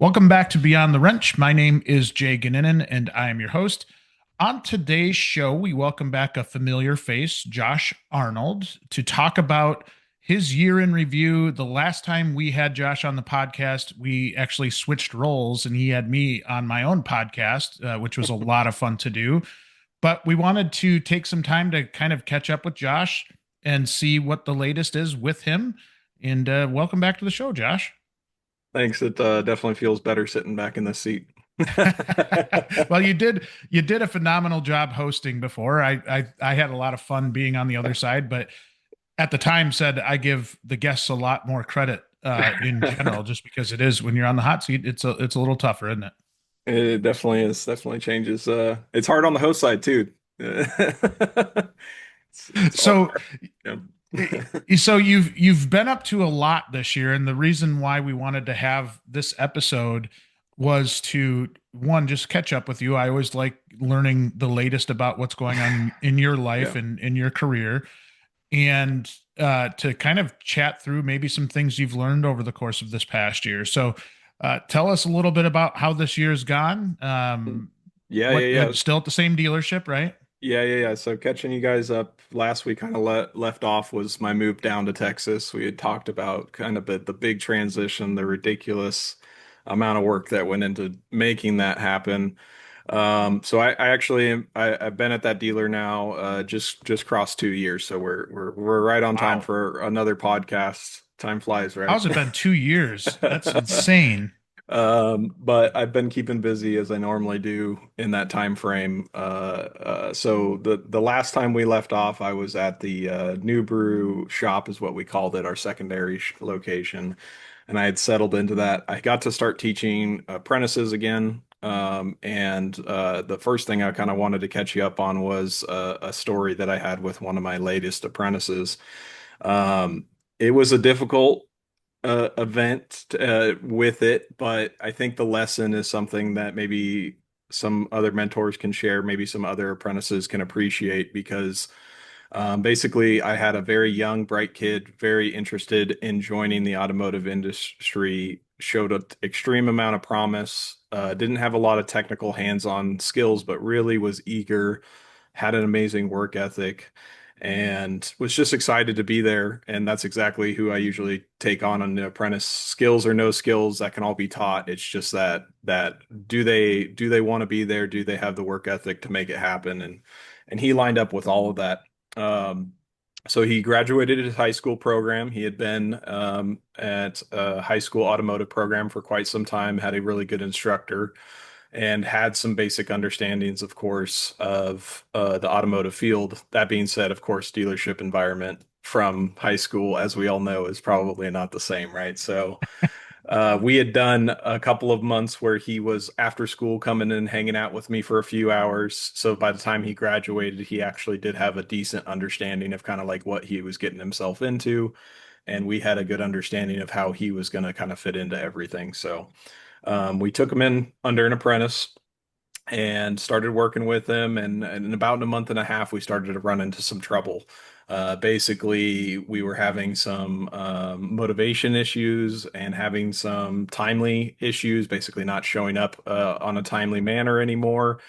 Welcome back to Beyond the Wrench. My name is Jay Goninen, and I am your host. On today's show, we welcome back a familiar face, Josh Arnold, to talk about his year in review. The last time we had Josh on the podcast, we actually switched roles, and he had me on my own podcast, which was a lot of fun to do. But we wanted to take some time to kind of catch up with Josh and see what the latest is with him. And welcome back to the show, Josh. Thanks. It definitely feels better sitting back in the seat. Well, you did a phenomenal job hosting before. I had a lot of fun being on the other side, but at the time said I give the guests a lot more credit in general, just because it is when you're on the hot seat, it's a little tougher, isn't it? It definitely is. Definitely changes. It's hard on the host side too. It's all So hard. so you've been up to a lot this year, and the reason why we wanted to have this episode was to one just catch up with you. I always like learning the latest about what's going on in your life Yeah. and in your career, and to kind of chat through maybe some things you've learned over the course of this past year. So, tell us a little bit about how this year's gone. Yeah, yeah, What yeah. still at the same dealership, right? Yeah. So catching you guys up last week kind of left off was my move down to Texas. We had talked about kind of the big transition, the ridiculous amount of work that went into making that happen. So I actually I've been at that dealer now just crossed 2 years. So we're right on time Wow. for another podcast. Time flies, right? How's it been 2 years? That's insane. But I've been keeping busy as I normally do in that time frame. So the last time we left off, I was at the New Brew shop, is what we called it, our secondary location, and I had settled into that. I got to start teaching apprentices again. And the first thing I kind of wanted to catch you up on was a story that I had with one of my latest apprentices. It was a difficult event with it, but I think the lesson is something that maybe some other mentors can share, maybe some other apprentices can appreciate because basically I had a very young, bright kid, very interested in joining the automotive industry, showed an extreme amount of promise, didn't have a lot of technical hands-on skills, but really was eager, had an amazing work ethic, and was just excited to be there. And that's exactly who I usually take on an apprentice. Skills or no skills, that can all be taught. It's just that do they want to be there? Do they have the work ethic to make it happen? And he lined up with all of that. Um, so he graduated his high school program. He had been at a high school automotive program for quite some time, had a really good instructor, and had some basic understandings, of course, of the automotive field. That being said, of course, dealership environment from high school, as we all know, is probably not the same, right? So we had done a couple of months where he was after school coming in, hanging out with me for a few hours. So by the time he graduated, he actually did have a decent understanding of kind of like what he was getting himself into. And we had a good understanding of how he was going to kind of fit into everything. So we took him in under an apprentice and started working with him. And in about a month and a half, we started to run into some trouble. Basically, we were having some motivation issues and having some timely issues, basically not showing up on a timely manner anymore.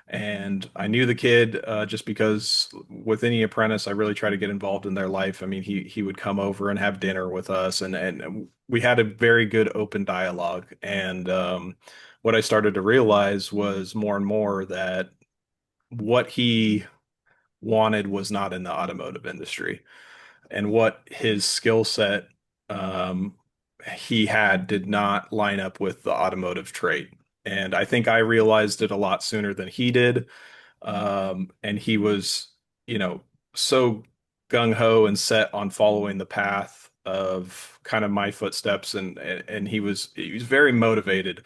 And I knew the kid just because with any apprentice, I really try to get involved in their life. I mean, he would come over and have dinner with us, and we had a very good open dialogue. And what I started to realize was more and more that what he wanted was not in the automotive industry, and what his skill set um, he had did not line up with the automotive trade. And I think I realized it a lot sooner than he did. And he was, you know, so gung ho and set on following the path of kind of my footsteps, and he was very motivated,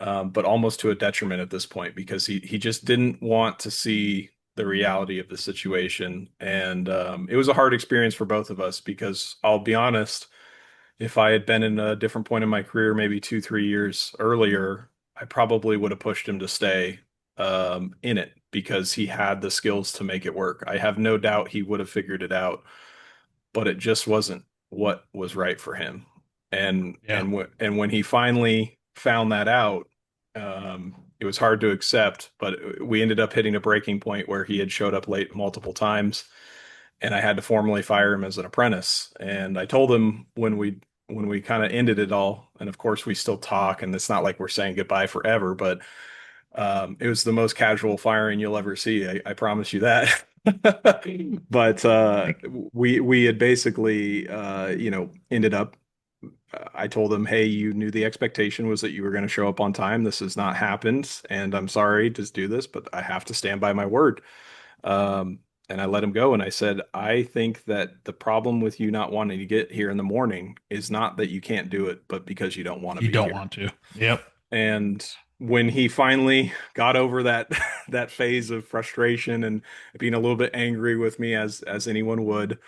but almost to a detriment at this point because he just didn't want to see the reality of the situation. And it was a hard experience for both of us because I'll be honest, if I had been in a different point in my career, maybe 2, 3 years earlier, I probably would have pushed him to stay in it because he had the skills to make it work. I have no doubt he would have figured it out, but it just wasn't what was right for him. And Yeah. and when he finally found that out, it was hard to accept, but we ended up hitting a breaking point where he had showed up late multiple times, and I had to formally fire him as an apprentice. And I told him when we kind of ended it all, and of course we still talk, and it's not like we're saying goodbye forever, but it was the most casual firing you'll ever see. I promise you that. But we had basically ended up. I told him, "Hey, you knew the expectation was that you were going to show up on time. This has not happened, and I'm sorry to do this, but I have to stand by my word." And I let him go, and I said, "I think that the problem with you not wanting to get here in the morning is not that you can't do it, but because you don't want to You be don't here." want to. Yep. And when he finally got over that that phase of frustration and being a little bit angry with me as anyone would,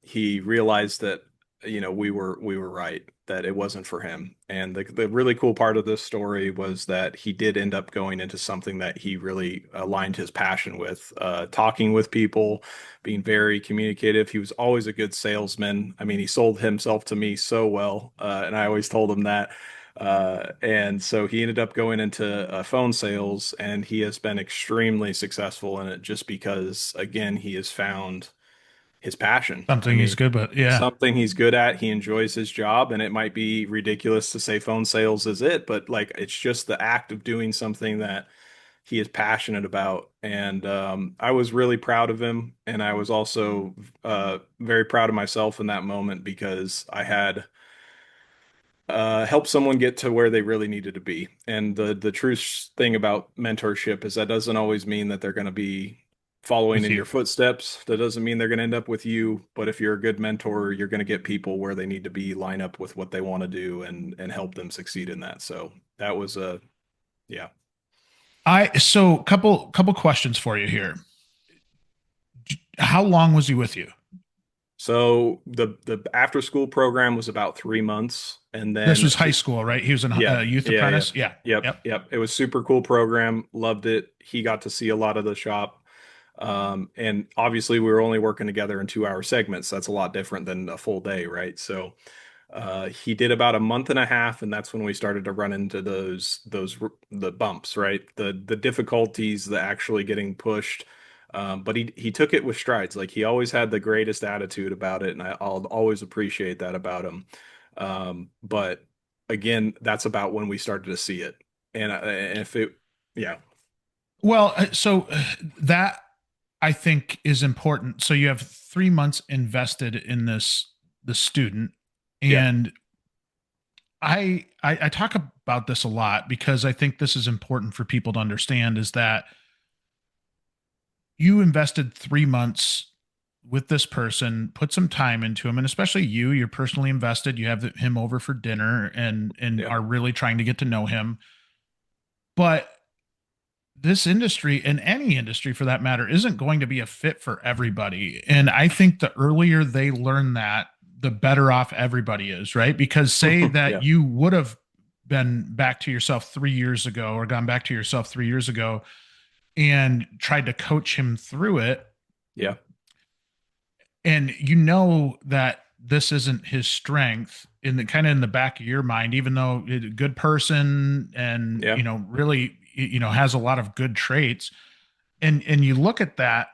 he realized that we were right, that it wasn't for him. And the really cool part of this story was that he did end up going into something that he really aligned his passion with, talking with people, being very communicative. He was always a good salesman. I mean, he sold himself to me so well, and I always told him that. And so he ended up going into phone sales, and he has been extremely successful in it just because, again, he has found his passion. I Something he's mean, good, but yeah. something he's good at. He enjoys his job, and it might be ridiculous to say phone sales is it, but like it's just the act of doing something that he is passionate about. And I was really proud of him, and I was also very proud of myself in that moment because I had help someone get to where they really needed to be. And the true thing about mentorship is that doesn't always mean that they're going to be following With in you. your footsteps. That doesn't mean they're going to end up with you. But if you're a good mentor, you're going to get people where they need to be, line up with what they want to do, and help them succeed in that. So that was a yeah. So couple questions for you here. How long was he with you? So the after school program was about 3 months, and This then was high school, right? He was yeah, a youth yeah, yeah. apprentice. Yeah. Yep, Yep. yep. It was super cool program. Loved it. He got to see a lot of the shop. And obviously we were only working together in 2 hour segments. That's a lot different than a full day, right? So he did about a month and a half, and that's when we started to run into the bumps, right? The difficulties, the actually getting pushed. But he took it with strides. Like he always had the greatest attitude about it, and I'll always appreciate that about him. But again, that's about when we started to see it. And if it, yeah, Well, that I think is important. So you have 3 months invested in the student, yeah, and I talk about this a lot because I think this is important for people to understand is that you invested 3 months with this person, put some time into him, and especially you're personally invested. You have him over for dinner and yeah. are really trying to get to know him. But this industry and any industry for that matter isn't going to be a fit for everybody. And I think the earlier they learn that, the better off everybody is, right? Because say that Yeah, you would have been back to yourself 3 years ago or gone back to yourself 3 years ago and tried to coach him through it, yeah, and you know that this isn't his strength in the kind of in the back of your mind, even though a good person and yeah. really has a lot of good traits, and you look at that,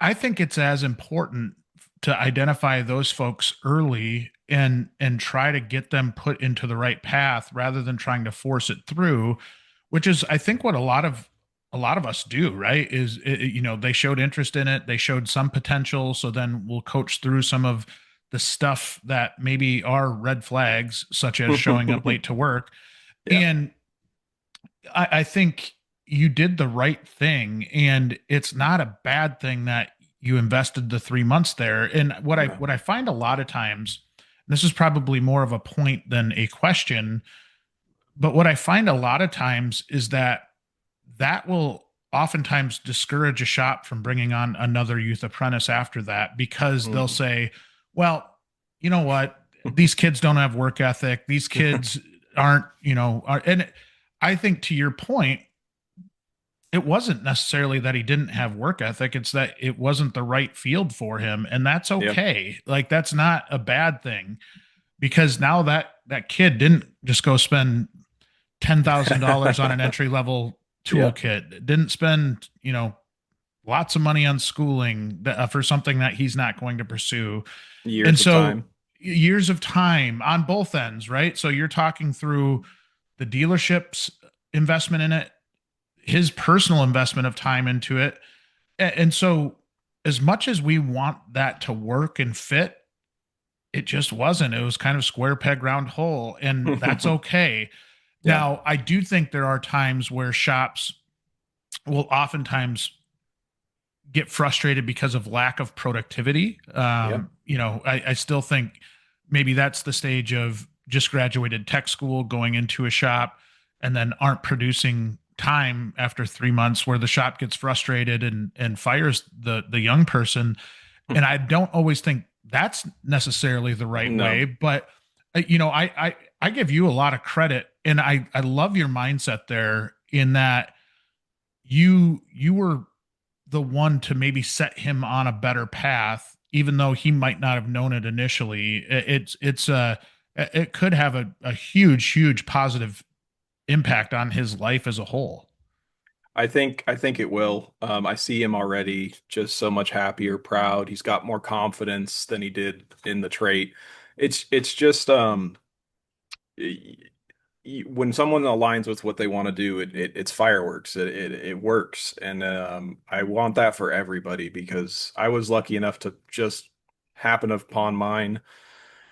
I think it's as important to identify those folks early and try to get them put into the right path rather than trying to force it through, which is I think what a lot of us do, right? Is they showed interest in it, they showed some potential, so then we'll coach through some of the stuff that maybe are red flags, such as showing up late to work. Yeah. And I think you did the right thing, and it's not a bad thing that you invested the 3 months there. And what I No. what I find a lot of times, and this is probably more of a point than a question, but what I find a lot of times is that will oftentimes discourage a shop from bringing on another youth apprentice after that because they'll Mm. say, well, you know what? These kids don't have work ethic. These kids aren't, and I think to your point, it wasn't necessarily that he didn't have work ethic. It's that it wasn't the right field for him. And that's Yeah. okay. Like, that's not a bad thing. because now that kid didn't just go spend $10,000 on an entry level Yep. toolkit, didn't spend, lots of money on schooling for something that he's not going to pursue. And Years of so time. years of time on both ends, right? So you're talking through the dealership's investment in it, his personal investment of time into it. And so as much as we want that to work and fit, it just wasn't. It was kind of square peg round hole, and that's okay. Yeah. Now, I do think there are times where shops will oftentimes get frustrated because of lack of productivity. Yep. I still think maybe that's the stage of just graduated tech school, going into a shop, and then aren't producing time after 3 months, where the shop gets frustrated and fires the young person. And I don't always think that's necessarily the right No. way, but I give you a lot of credit, and I love your mindset there, in that you were the one to maybe set him on a better path, even though he might not have known it initially. It could have a huge positive impact on his life as a whole. I think it will. I see him already just so much happier, proud. He's got more confidence than he did in the trait. It's just y- when someone aligns with what they want to do, it's fireworks. It works, and I want that for everybody because I was lucky enough to just happen upon mine.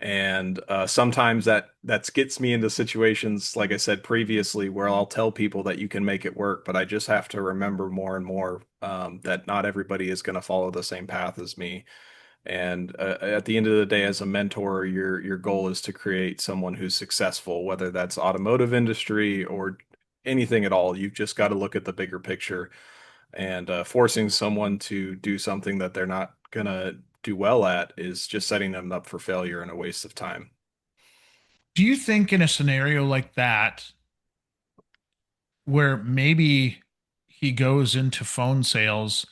And sometimes that gets me into situations, like I said previously, where I'll tell people that you can make it work, but I just have to remember more and more that not everybody is going to follow the same path as me. And at the end of the day, as a mentor, your goal is to create someone who's successful, whether that's automotive industry or anything at all. You've just got to look at the bigger picture, and forcing someone to do something that they're not gonna do well at is just setting them up for failure and a waste of time. Do you think in a scenario like that, where maybe he goes into phone sales,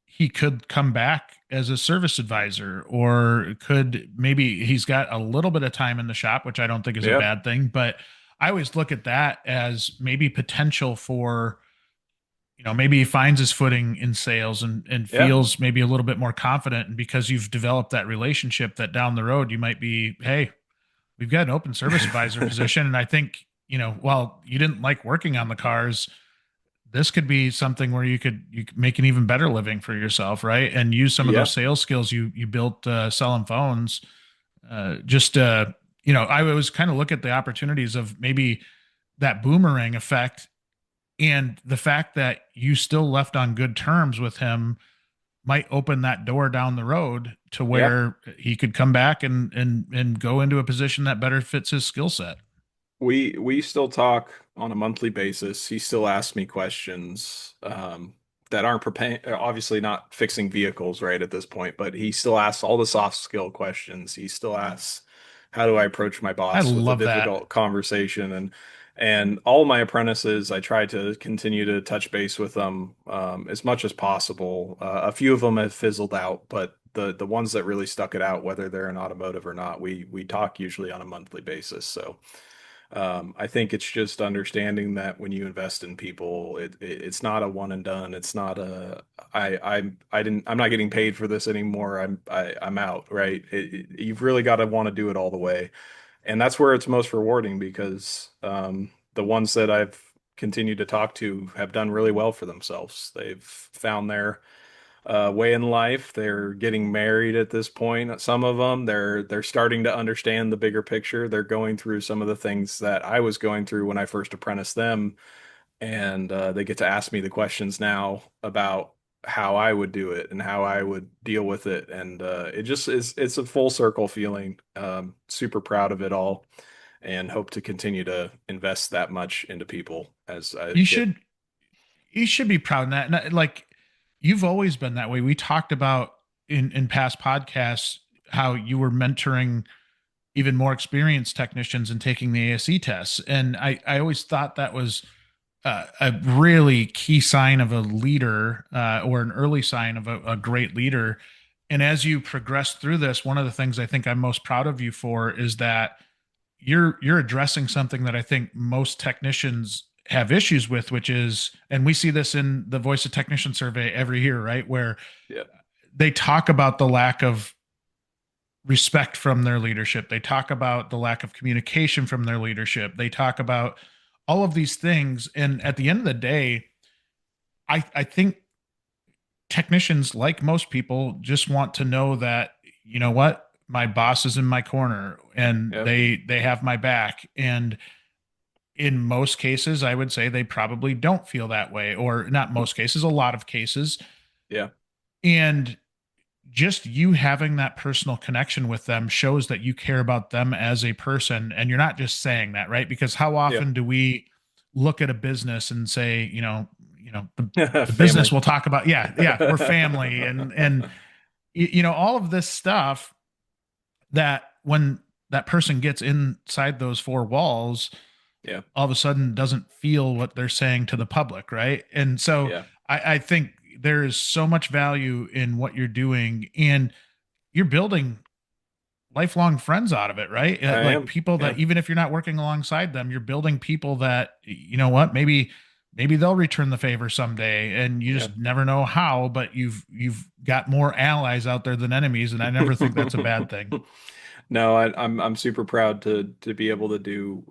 he could come back as a service advisor, or could maybe he's got a little bit of time in the shop, which I don't think is a Yep. bad thing, but I always look at that as maybe potential for, maybe he finds his footing in sales and Yeah. feels maybe a little bit more confident. And because you've developed that relationship, that down the road you might be, hey, we've got an open service advisor position. And I think, while you didn't like working on the cars, this could be something where you could make an even better living for yourself, right? And use some of those Yeah. sales skills you built selling phones. Just I always kind of look at the opportunities of maybe that boomerang effect, and the fact that you still left on good terms with him might open that door down the road to Yeah. where he could come back and go into a position that better fits his skill set. We still talk on a monthly basis. He still asks me questions that aren't preparing, obviously not fixing vehicles right at this point, but he still asks all the soft skill questions. He still asks, how do I approach my I boss with a love that. difficult conversation? And all my apprentices, I try to continue to touch base with them as much as possible. A few of them have fizzled out, but the ones that really stuck it out, whether they're in automotive or not, we talk usually on a monthly basis. So I think it's just understanding that when you invest in people, it's not a one and done. It's not a I'm not getting paid for this anymore. I'm out, right? You've really got to want to do it all the way, and that's where it's most rewarding because the ones that I've continued to talk to have done really well for themselves. They've found their way in life. They're getting married at this point. Some of them, they're starting to understand the bigger picture. They're going through some of the things that I was going through when I first apprenticed them, and they get to ask me the questions now about how I would do it and how I would deal with it. And it just is, it's a full circle feeling. Super proud of it all and hope to continue to invest that much into people as I You get. should you should be proud of that. And like, you've always been that way. We talked about in past podcasts how you were mentoring even more experienced technicians and taking the ASE tests. And I always thought that was a really key sign of a leader, or an early sign of a great leader. And as you progress through this, one of the things I think I'm most proud of you for is that you're addressing something that I think most technicians have issues with, which is, and we see this in the Voice of Technician survey every year, right? Where Yeah. they talk about the lack of respect from their leadership. They talk about the lack of communication from their leadership. They talk about all of these things. And at the end of the day, I think technicians, like most people, just want to know that, you know what, my boss is in my corner and Yeah. they have my back. And in most cases, I would say they probably don't feel that way, or not most cases, a lot of cases. Yeah. And just you having that personal connection with them shows that you care about them as a person, and you're not just saying that, right? Because how Yeah. often do we look at a business and say, the business Family. will talk about, yeah, we're family, and all of this stuff, that when that person gets inside those four walls, Yeah. all of a sudden doesn't feel what they're saying to the public, right? And so Yeah. I think there is so much value in what you're doing, and you're building lifelong friends out of it, right? I Like am. people Yeah. that, even if you're not working alongside them, you're building people that, you know what, maybe they'll return the favor someday, and you Yeah. just never know how, but you've got more allies out there than enemies, and I never think that's a bad thing. No, I'm super proud to be able to do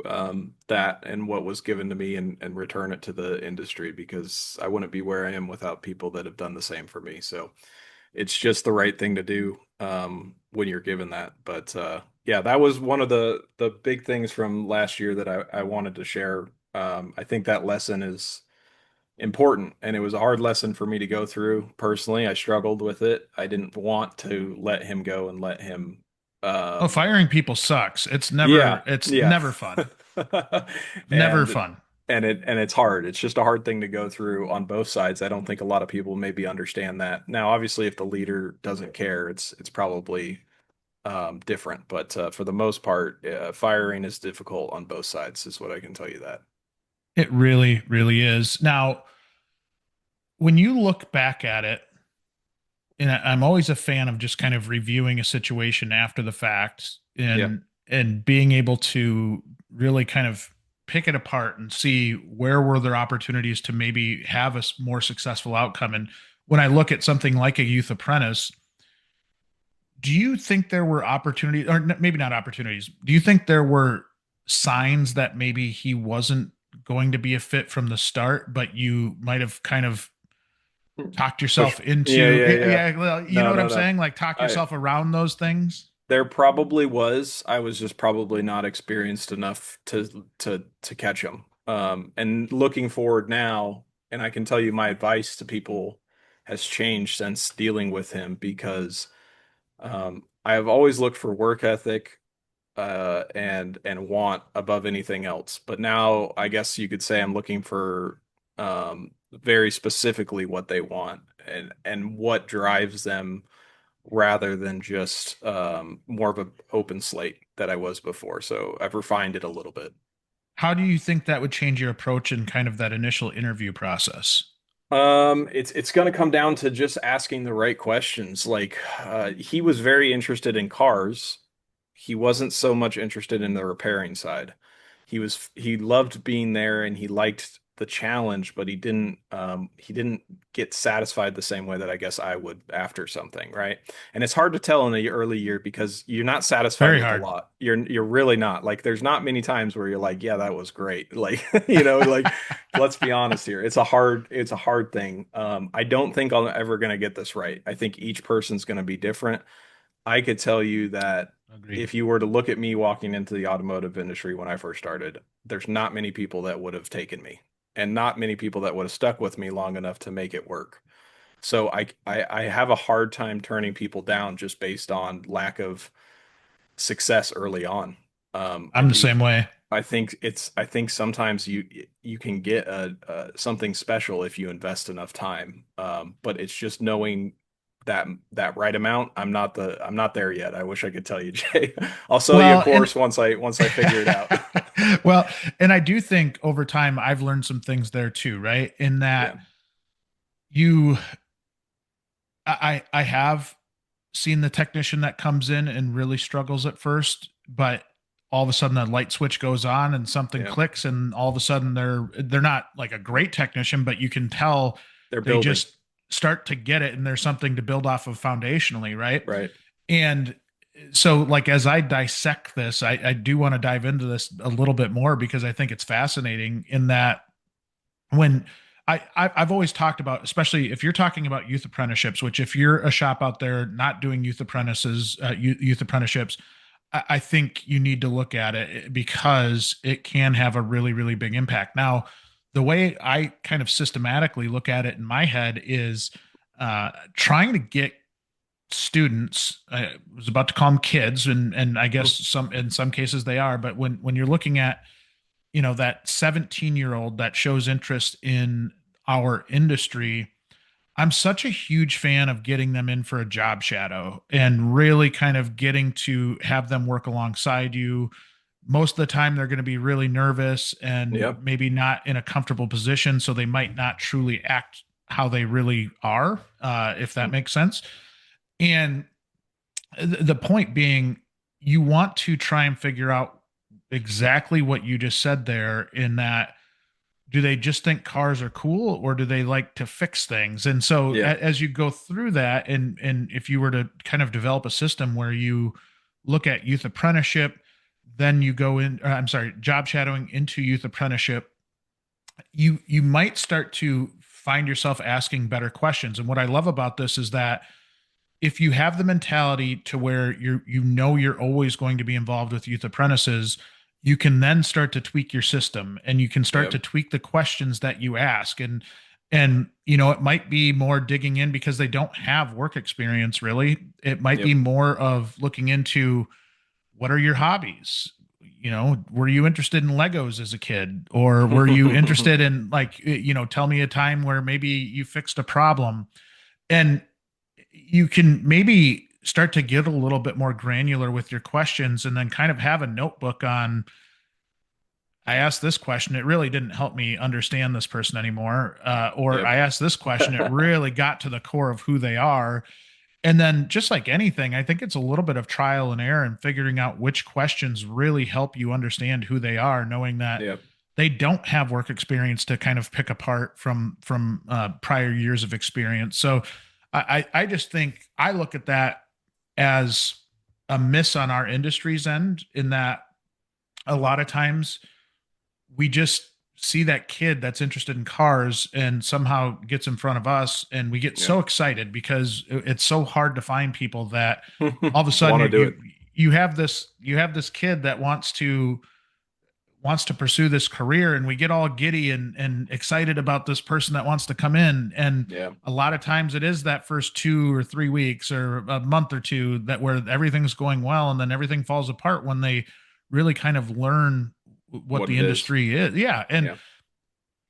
that and what was given to me and return it to the industry because I wouldn't be where I am without people that have done the same for me. So it's just the right thing to do when you're given that. But yeah, that was one of the big things from last year that I wanted to share. I think that lesson is important, and it was a hard lesson for me to go through personally. I struggled with it. I didn't want to let him go and let him Oh, um, firing people sucks. It's yeah, yeah. never fun. Never And fun. it's hard. It's just a hard thing to go through on both sides. I don't think a lot of people maybe understand that. Now, obviously, if the leader doesn't care, it's probably different. But for the most part, firing is difficult on both sides, is what I can tell you that. It really, really is. Now, when you look back at it, and I'm always a fan of just kind of reviewing a situation after the fact, Yeah. and being able to really kind of pick it apart and see where were there opportunities to maybe have a more successful outcome. And when I look at something like a youth apprentice, do you think there were opportunities, or maybe not opportunities? Do you think there were signs that maybe he wasn't going to be a fit from the start, but you might have kind of talked Push. yourself Yeah, into, yeah, yeah. yeah, well, you know No, what no, I'm no. saying? Like talk I yourself around those things. There probably was. I was just probably not experienced enough to catch him. And looking forward now, and I can tell you my advice to people has changed since dealing with him because I have always looked for work ethic and want above anything else. But now I guess you could say I'm looking for very specifically what they want and what drives them rather than just more of an open slate that I was before. So I've refined it a little bit. How do you think that would change your approach in kind of that initial interview process? It's going to come down to just asking the right questions. Like, he was very interested in cars. He wasn't so much interested in the repairing side. He loved being there and he liked the challenge, but he didn't get satisfied the same way that I guess I would after something, right? And it's hard to tell in the early year because you're not satisfied Very with a hard. lot. You're really not. Like, there's not many times where you're like, yeah, that was great. Like, like let's be honest here. It's a hard thing. I don't think I'm ever going to get this right. I think each person's going to be different. I could tell you that Agreed. if you were to look at me walking into the automotive industry when I first started, there's not many people that would have taken me and not many people that would have stuck with me long enough to make it work. So I have a hard time turning people down just based on lack of success early on. I'm the same way. I think sometimes you can get something special if you invest enough time. But it's just knowing that right amount. I'm not there yet. I wish I could tell you, Jay. I'll sell you a Well, and course once I figure it out. well, and I do think over time I've learned some things there too, right? In Yeah. that you I have seen the technician that comes in and really struggles at first, but all of a sudden the light switch goes on and something Yeah. clicks, and all of a sudden they're not like a great technician, but you can tell They're they building. just start to get it, and there's something to build off of foundationally, right? Right. And so, like, as I dissect this, I do want to dive into this a little bit more because I think it's fascinating in that when I've always talked about, especially if you're talking about youth apprenticeships, which if you're a shop out there not doing youth apprentices, youth apprenticeships, I think you need to look at it because it can have a really, really big impact. Now, the way I kind of systematically look at it in my head is trying to get students. I was about to call them kids, and I guess some in some cases they are. But when you're looking at that 17-year-old that shows interest in our industry, I'm such a huge fan of getting them in for a job shadow and really kind of getting to have them work alongside you. Most of the time, they're going to be really nervous and Yep. maybe not in a comfortable position. So they might not truly act how they really are, if that makes sense. And the point being, you want to try and figure out exactly what you just said there, in that do they just think cars are cool or do they like to fix things? And so Yeah. as you go through that, and if you were to kind of develop a system where you look at youth apprenticeship, then you go in, I'm sorry, job shadowing into youth apprenticeship, you might start to find yourself asking better questions. And what I love about this is that if you have the mentality to where you're always going to be involved with youth apprentices, you can then start to tweak your system, and you can start to Yep. tweak the questions that you ask. And it might be more digging in because they don't have work experience really. It might be Yep. more of looking into what are your hobbies. Were you interested in Legos as a kid, or were you interested in, like, tell me a time where maybe you fixed a problem. And you can maybe start to get a little bit more granular with your questions, and then kind of have a notebook on, I asked this question, it really didn't help me understand this person anymore, or Yep. I asked this question, it really got to the core of who they are. And then, just like anything, I think it's a little bit of trial and error and figuring out which questions really help you understand who they are, knowing that Yep. they don't have work experience to kind of pick apart from prior years of experience. So I just think I look at that as a miss on our industry's end, in that a lot of times we just see that kid that's interested in cars and somehow gets in front of us, and we get so Yep. excited because it's so hard to find people that all of a sudden Want to do it. you have this kid that wants to pursue this career, and we get all giddy and excited about this person that wants to come in. And Yeah. a lot of times it is that first 2 or 3 weeks or a month or two that where everything's going well, and then everything falls apart when they really kind of learn what What the it is. industry is. Yeah. And Yeah.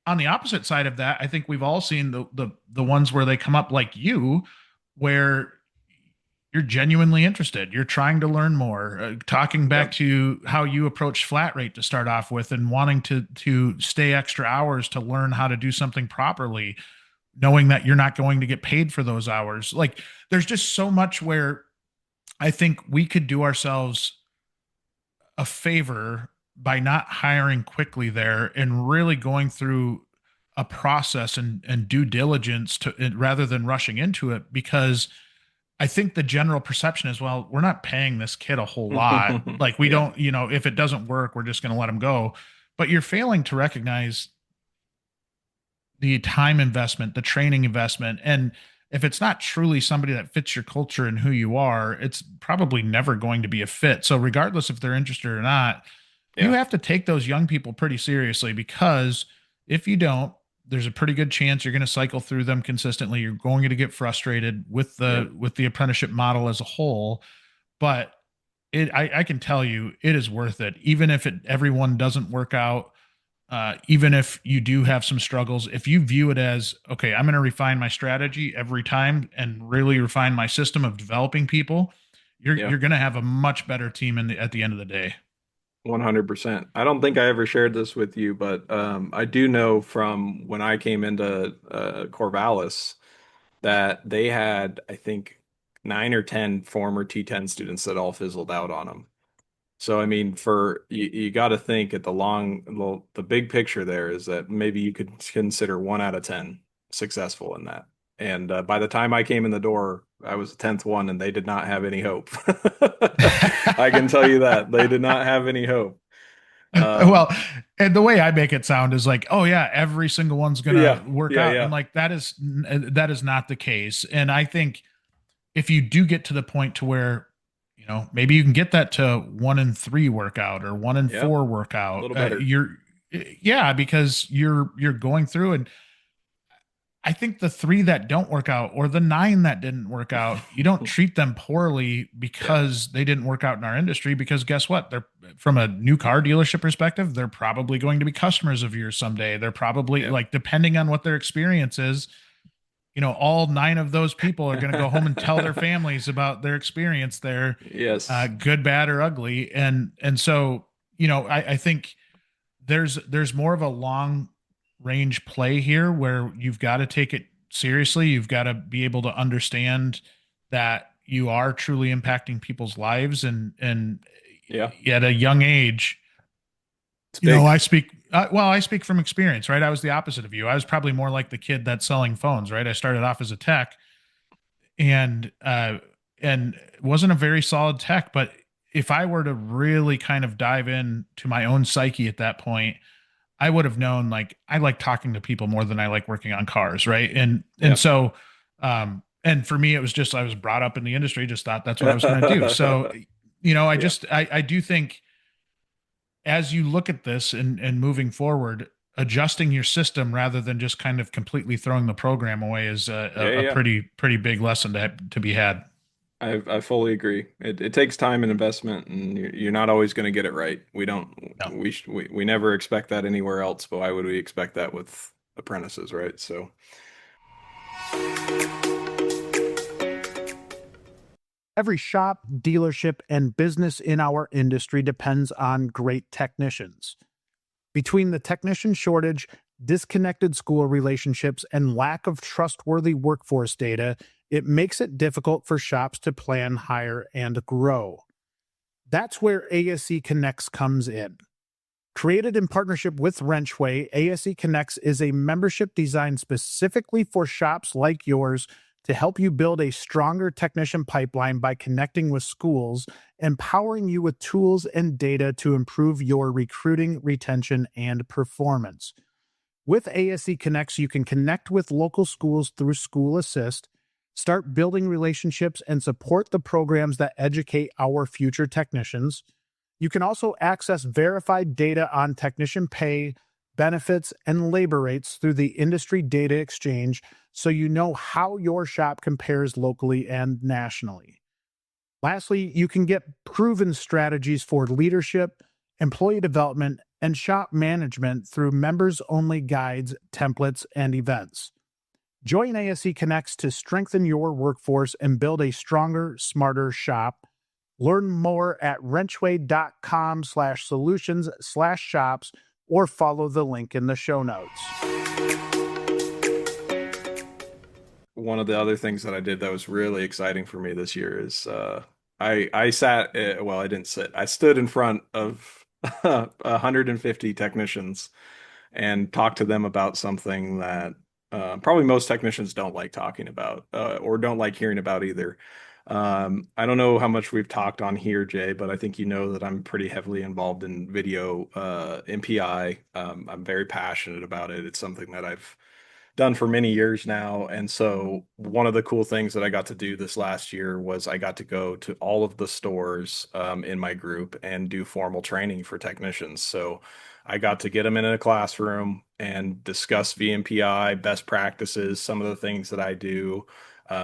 on the opposite side of that, I think we've all seen the ones where they come up like you, where you're genuinely interested. You're trying to learn more. Talking back Yep. to how you approach flat rate to start off with, and wanting to stay extra hours to learn how to do something properly, knowing that you're not going to get paid for those hours. Like, there's just so much where I think we could do ourselves a favor by not hiring quickly there and really going through a process and due diligence rather than rushing into it. Because I think the general perception is, well, we're not paying this kid a whole lot. Like, we Yeah. don't, if it doesn't work, we're just going to let him go. But you're failing to recognize the time investment, the training investment. And if it's not truly somebody that fits your culture and who you are, it's probably never going to be a fit. So, regardless if they're interested or not, you Yeah. have to take those young people pretty seriously, because if you don't, there's a pretty good chance you're going to cycle through them consistently. You're going to get frustrated with Yep. the apprenticeship model as a whole. But I can tell you, it is worth it, even if everyone doesn't work out. Even if you do have some struggles, if you view it as, okay, I'm going to refine my strategy every time and really refine my system of developing people, Yeah. you're going to have a much better team at the end of the day. 100%. I don't think I ever shared this with you, but I do know from when I came into Corvallis that they had, I think, nine or 10 former T10 students that all fizzled out on them. So I mean, for you got to think at the big picture there is that maybe you could consider 1 out of 10 successful in that. And by the time I came in the door, I was the 10th one, and they did not have any hope. I can tell you that they did not have any hope. Well, Um, and the way I make it sound is like, oh yeah, every single one's yeah, gonna work yeah, out. And I'm yeah, like, that is not the case. And I think if you do get to the point to where, maybe you can get that to 1 in 3 workout or one in yeah, four a workout, little better. yeah, because you're going through. And I think the 3 that don't work out or the 9 that didn't work out, you don't treat them poorly Yeah, because they didn't work out in our industry. Because guess what? They're from a new car dealership perspective, they're probably going to be customers of yours someday. They're probably yeah. like, depending on what their experience is, all 9 of those people are going to go home and tell their families about their experience there, Yes. good, bad, or ugly. And so, I think there's more of a long range play here where you've got to take it seriously. You've got to be able to understand that you are truly impacting people's lives, and Yeah, at a young age, it's big. I speak from experience, right? I was the opposite of you. I was probably more like the kid that's selling phones, right? I started off as a tech, and wasn't a very solid tech, but if I were to really kind of dive in to my own psyche at that point, I would have known, like, I like talking to people more than I like working on cars, right? And Yeah. so and for me it was just, I was brought up in the industry, just thought that's what I was going to do. So, Yeah. I do think as you look at this and moving forward, adjusting your system rather than just kind of completely throwing the program away is Yeah, a yeah. pretty big lesson to be had. I fully agree. It takes time and investment, and you're not always going to get it right. We don't No. we never expect that anywhere else, but why would we expect that with apprentices, right? So, Every shop, dealership, and business in our industry depends on great technicians. Between the technician shortage, disconnected school relationships, and lack of trustworthy workforce data, it makes it difficult for shops to plan, hire, and grow. That's where ASE Connects comes in. Created in partnership with WrenchWay, ASE Connects is a membership designed specifically for shops like yours to help you build a stronger technician pipeline by connecting with schools, empowering you with tools and data to improve your recruiting, retention, and performance. With ASE Connects, you can connect with local schools through School Assist, start building relationships, and support the programs that educate our future technicians. You can also access verified data on technician pay, benefits, and labor rates through the Industry Data Exchange so you know how your shop compares locally and nationally. Lastly, you can get proven strategies for leadership, employee development, and shop management through members only guides, templates, and events. Join ASE Connects to strengthen your workforce and build a stronger, smarter shop. Learn more at wrenchway.com/solutions/shops or follow the link in the show notes. one of the other things that I did that was really exciting for me this year is I sat well, I didn't sit. I stood in front of 150 technicians and talk to them about something that probably most technicians don't like talking about or don't like hearing about either. I don't know how much we've talked on here, Jay, but I think you know that I'm pretty heavily involved in video MPI. I'm very passionate about it. It's something that I've done for many years now. And so one of the cool things that I got to do this last year was I got to go to all of the stores in my group and do formal training for technicians. So I got to get them in a classroom and discuss VMPI, best practices, some of the things that I do.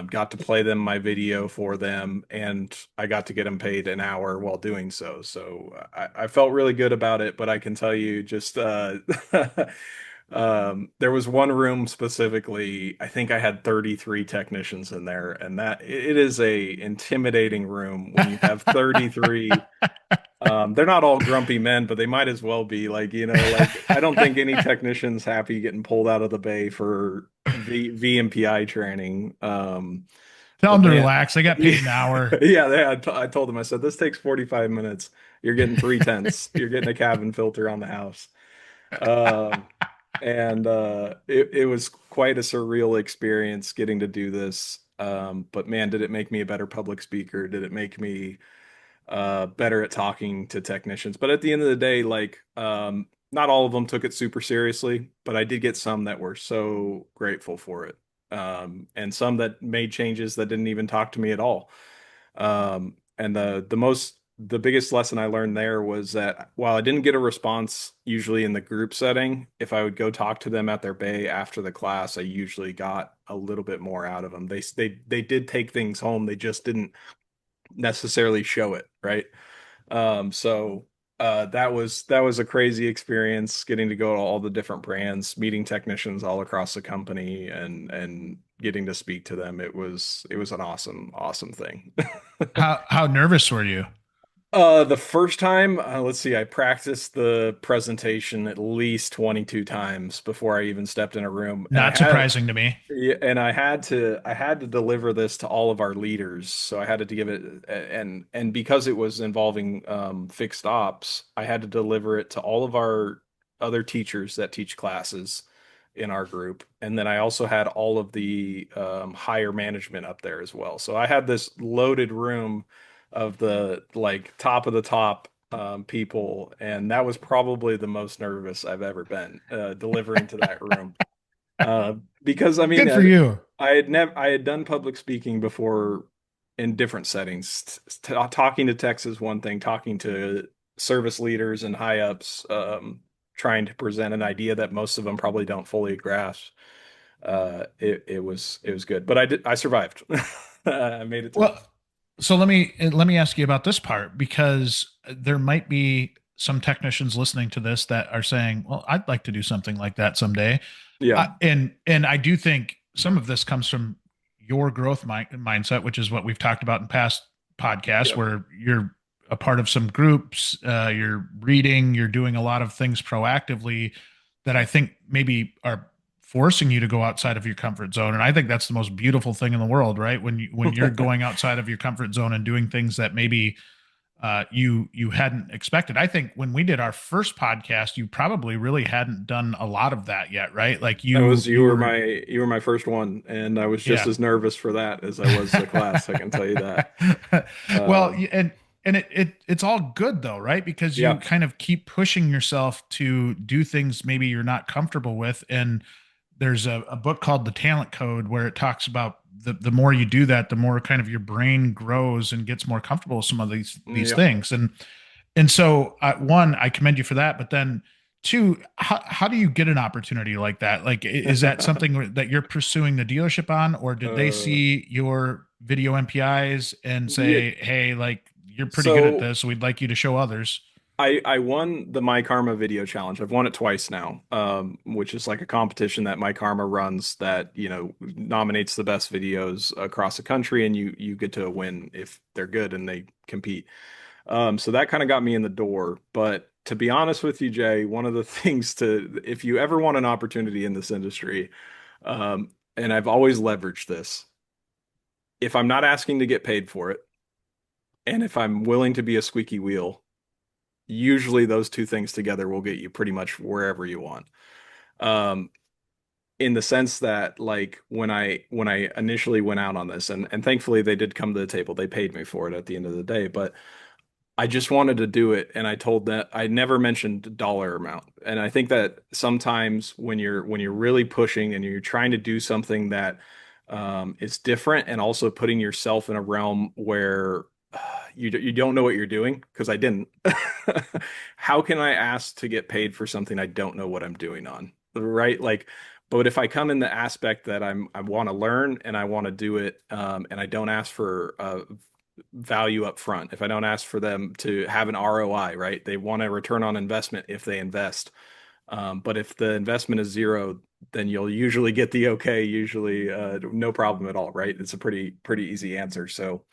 Got to play them my video for them, and I got to get them paid an hour while doing so. So I felt really good about it, but I can tell you just there was one room specifically, I think I had 33 technicians in there, and that it is a intimidating room when you have 33. They're not all grumpy men, but they might as well be like I don't think any technician's happy getting pulled out of the bay for VMPI training. Tell But them to man, relax. They got paid an hour. yeah, I told him, I said, this takes 45 minutes. You're getting 3/10. You're getting a cabin filter on the house. Um, and it was quite a surreal experience getting to do this. But man, did it make me a better public speaker? Did it make me better at talking to technicians? But at the end of the day, like not all of them took it super seriously, but I did get some that were so grateful for it. And some that made changes that didn't even talk to me at all. And the biggest lesson I learned there was that while I didn't get a response usually in the group setting, if I would go talk to them at their bay after the class, I usually got a little bit more out of them. They did take things home. They just didn't necessarily show it, right? That was a crazy experience getting to go to all the different brands, meeting technicians all across the company and getting to speak to them. It was an awesome thing. How nervous were you? The first time, let's see, I practiced the presentation at least 22 times before I even stepped in a room. And Not surprising to me. I had to deliver this to all of our leaders. So I had to give it, and because it was involving fixed ops, I had to deliver it to all of our other teachers that teach classes in our group. And then I also had all of the higher management up there as well. So I had this loaded room of the like top of the top people, and that was probably the most nervous I've ever been delivering to that room. Uh, because I mean, Good for you. I had done public speaking before in different settings. Talking to techs is one thing. Talking to service leaders and high ups, trying to present an idea that most of them probably don't fully grasp. It was good, but I survived. I made it through. Well, so let me ask you about this part because there might be some technicians listening to this that are saying, "Well, I'd like to do something like that someday." Yeah. And I do think some of this comes from your growth mindset, which is what we've talked about in past podcasts, Yeah. where you're a part of some groups, you're reading, you're doing a lot of things proactively that I think maybe are forcing you to go outside of your comfort zone. And I think that's the most beautiful thing in the world, right? When you're going outside of your comfort zone and doing things that maybe you hadn't expected. I think when we did our first podcast, you probably really hadn't done a lot of that yet, right? Like That was you were, you were my first one, and I was just yeah. as nervous for that as I was the class. I can tell you that. Well, Um, and it's all good though, right? Because you yeah, kind of keep pushing yourself to do things maybe you're not comfortable with. And there's a book called The Talent Code where it talks about the more you do that, the more kind of your brain grows and gets more comfortable with some of these yeah. things. And so one, I commend you for that. But then two, how do you get an opportunity like that? Like, is that something that you're pursuing the dealership on, or did they Uh, see your video MPIs and yeah. say, hey, like you're pretty good at So this, we'd like you to show others? I won the My Karma video challenge. I've won it twice now, which is like a competition that My Karma runs that, nominates the best videos across the country, and you get to win if they're good and they compete. So that kind of got me in the door. But to be honest with you, Jay, one of the things if you ever want an opportunity in this industry, and I've always leveraged this, if I'm not asking to get paid for it, and if I'm willing to be a squeaky wheel, usually those two things together will get you pretty much wherever you want. Um, in the sense that like when I initially went out on this, and thankfully they did come to the table, they paid me for it at the end of the day, but I just wanted to do it, and I told that I never mentioned dollar amount. And I think that sometimes when you're really pushing and you're trying to do something that is different, and also putting yourself in a realm where you don't know what you're doing, because I didn't. How can I ask to get paid for something I don't know what I'm doing on? Right? Like, but if I come in the aspect that I want to learn and I want to do it, and I don't ask for value up front, if I don't ask for them to have an ROI, right? They want a return on investment if they invest. But if the investment is zero, then you'll usually get the okay, usually no problem at all, right? It's a pretty easy answer. So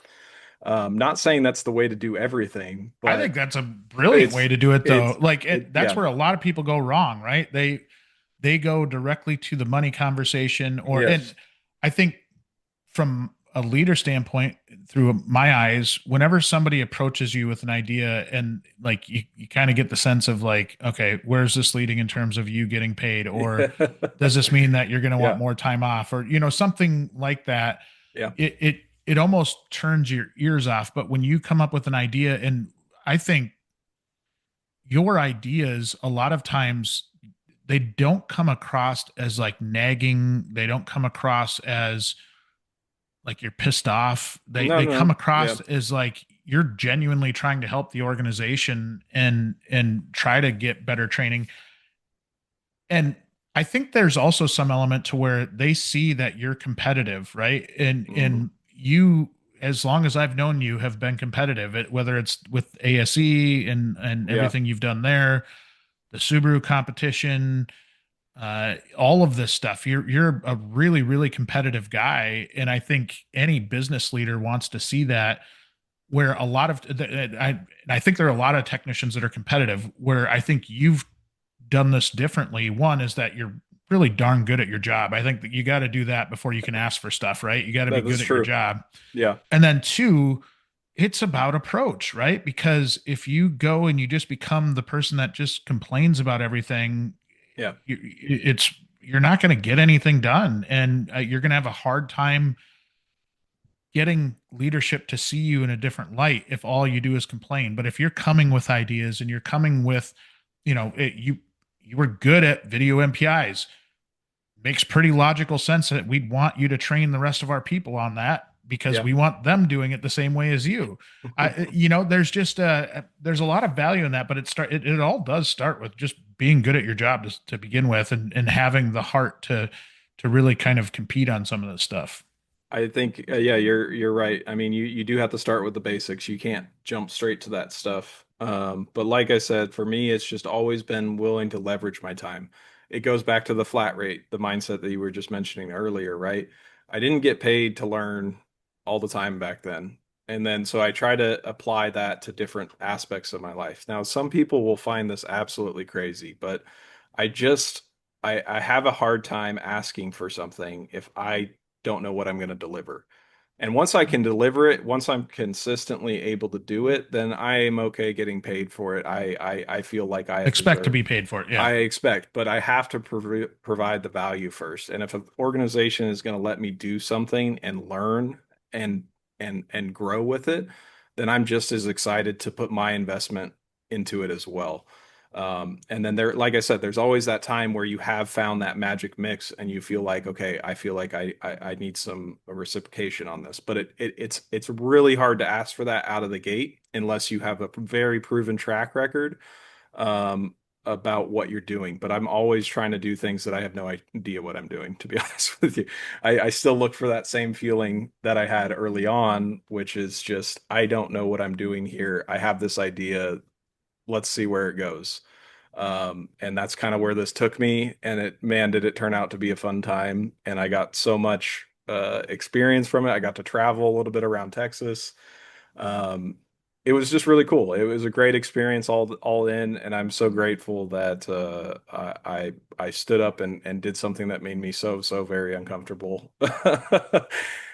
not saying that's the way to do everything, I think but that's a brilliant way it's to do it though. it's Like that's yeah, where a lot of people go wrong, right? They go directly to the money conversation, or and yes, I think from a leader standpoint, through my eyes, whenever somebody approaches you with an idea and like you kind of get the sense of like, okay, where's this leading in terms of you getting paid? Or does this mean that you're going to want Yeah. more time off, or, something like that? Yeah. It almost turns your ears off. But when you come up with an idea, and I think your ideas, a lot of times, they don't come across as like nagging. They don't come across as like you're pissed off. They No, they no, come no. Yeah. across as like you're genuinely trying to help the organization and try to get better training. And I think there's also some element to where they see that you're competitive, right? And Hmm. you, as long as I've known you, have been competitive, whether it's with ASE and Yeah. everything you've done there, the Subaru competition, all of this stuff. You're a really, really competitive guy, and I think any business leader wants to see that. Where a lot of I think there are a lot of technicians that are competitive. Where I think you've done this differently. One is that you're really darn good at your job. I think that you got to do that before you can ask for stuff, right? You got to be That's good at your true. job. Yeah. And then two, it's about approach, right? Because if you go and you just become the person that just complains about everything, Yeah. you're not going to get anything done, and you're going to have a hard time getting leadership to see you in a different light if all you do is complain. But if you're coming with ideas and you're coming with, you were good at video MPIs, makes pretty logical sense that we'd want you to train the rest of our people on that because Yeah. we want them doing it the same way as you. There's just there's a lot of value in that, but it all does start with just being good at your job to begin with, and having the heart to really kind of compete on some of this stuff. I think yeah, you're right. I mean, you do have to start with the basics. You can't jump straight to that stuff. But like I said, for me, it's just always been willing to leverage my time. It goes back to the flat rate, the mindset that you were just mentioning earlier, right? I didn't get paid to learn all the time back then. And then so I try to apply that to different aspects of my life. Now, some people will find this absolutely crazy, but I just I have a hard time asking for something if I don't know what I'm going to deliver. And once I can deliver it, once I'm consistently able to do it, then I am okay getting paid for it. I feel like I have Expect to deserved. be paid for it. I Yeah. expect, but I have to provide the value first. And if an organization is going to let me do something and learn and and grow with it, then I'm just as excited to put my investment into it as well. And then there, like I said, there's always that time where you have found that magic mix and you feel like, okay, I feel like I need some reciprocation on this. But it's really hard to ask for that out of the gate unless you have a very proven track record um, about what you're doing. But I'm always trying to do things that I have no idea what I'm doing, to be honest with you. I still look for that same feeling that I had early on, which is just, I don't know what I'm doing here. I have this idea. Let's see where it goes. And that's kind of where this took me. And man, did it turn out to be a fun time. And I got so much experience from it. I got to travel a little bit around Texas. Um, it was just really cool. It was a great experience all in, and I'm so grateful that I stood up and did something that made me so very uncomfortable.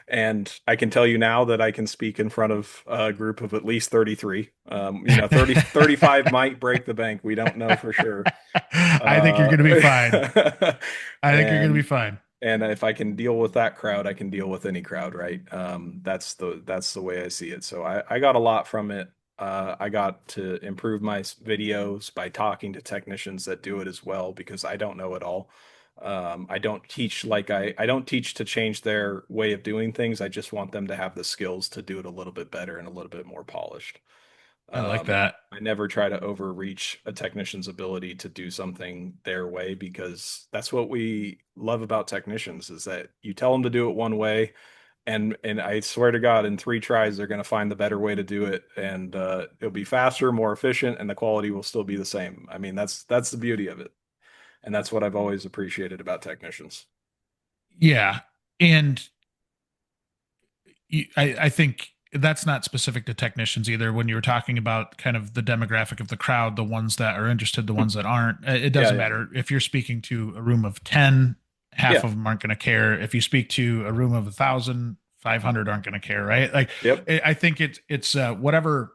And I can tell you now that I can speak in front of a group of at least 33. 35 might break the bank. We don't know for sure. I think you're going to be fine. I think you're going to be And fine. and if I can deal with that crowd, I can deal with any crowd, right? That's the way I see it. So I got a lot from it. I got to improve my videos by talking to technicians that do it as well because I don't know it all. I don't teach like I don't teach to change their way of doing things. I just want them to have the skills to do it a little bit better and a little bit more polished. I like that. I never try to overreach a technician's ability to do something their way because that's what we love about technicians is that you tell them to do it one way and I swear to God in 3 tries they're going to find the better way to do it and it'll be faster, more efficient and the quality will still be the same. I mean that's the beauty of it. And that's what I've always appreciated about technicians. Yeah. And I think that's not specific to technicians either. When you were talking about kind of the demographic of the crowd, the ones that are interested, the ones that aren't, it Yeah, doesn't yeah. matter. If you're speaking to a room of 10, half Yeah. of them aren't going to care. If you speak to a room of 1,000, 500 aren't going to care, right? Like, Yep. I think it's whatever.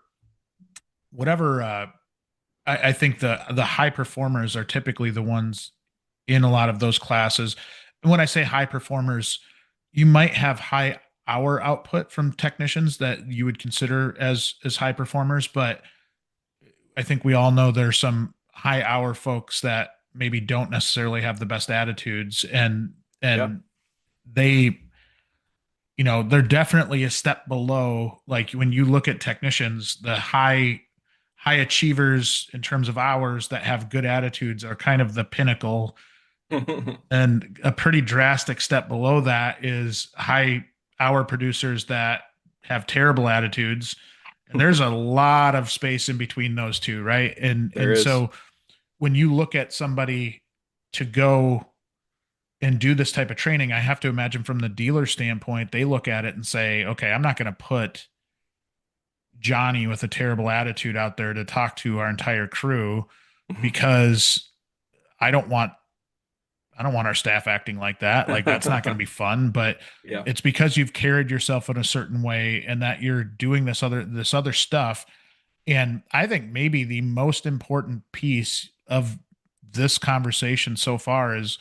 I think the high performers are typically the ones in a lot of those classes. And when I say high performers, you might have high hour output from technicians that you would consider as high performers, but I think we all know there's some high hour folks that maybe don't necessarily have the best attitudes, Yep. and they, they're definitely a step below. Like when you look at technicians, the high achievers in terms of hours that have good attitudes are kind of the pinnacle, and a pretty drastic step below that is high hour producers that have terrible attitudes, and there's a lot of space in between those two, right? and There and is. so when you look at somebody to go and do this type of training, I have to imagine from the dealer standpoint, they look at it and say, okay, I'm not going to put Johnny with a terrible attitude out there to talk to our entire crew, because I don't want I don't want our staff acting like that. Like that's not going to be fun, but Yeah. it's because you've carried yourself in a certain way and that you're doing this other stuff. And I think maybe the most important piece of this conversation so far is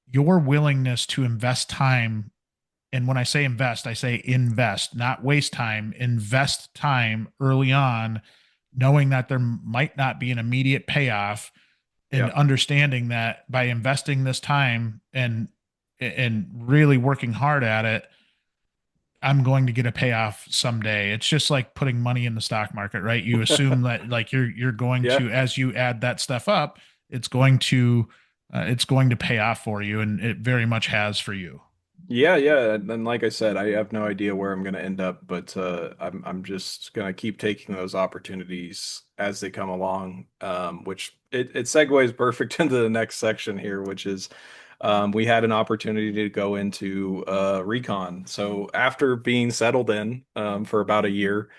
your willingness to invest time. And when I say invest, I say invest, not waste time. Invest time early on, knowing that there might not be an immediate payoff, and Yeah. understanding that by investing this time and really working hard at it, I'm going to get a payoff someday. It's just like putting money in the stock market, right? You assume that like you're going Yeah. to, as you add that stuff up, it's going to pay off for you, and it very much has for you. Yeah, yeah, and like I said, I have no idea where I'm going to end up, but I'm just going to keep taking those opportunities as they come along. Which it segues perfect into the next section here, which is we had an opportunity to go into Recon. So after being settled in for about a year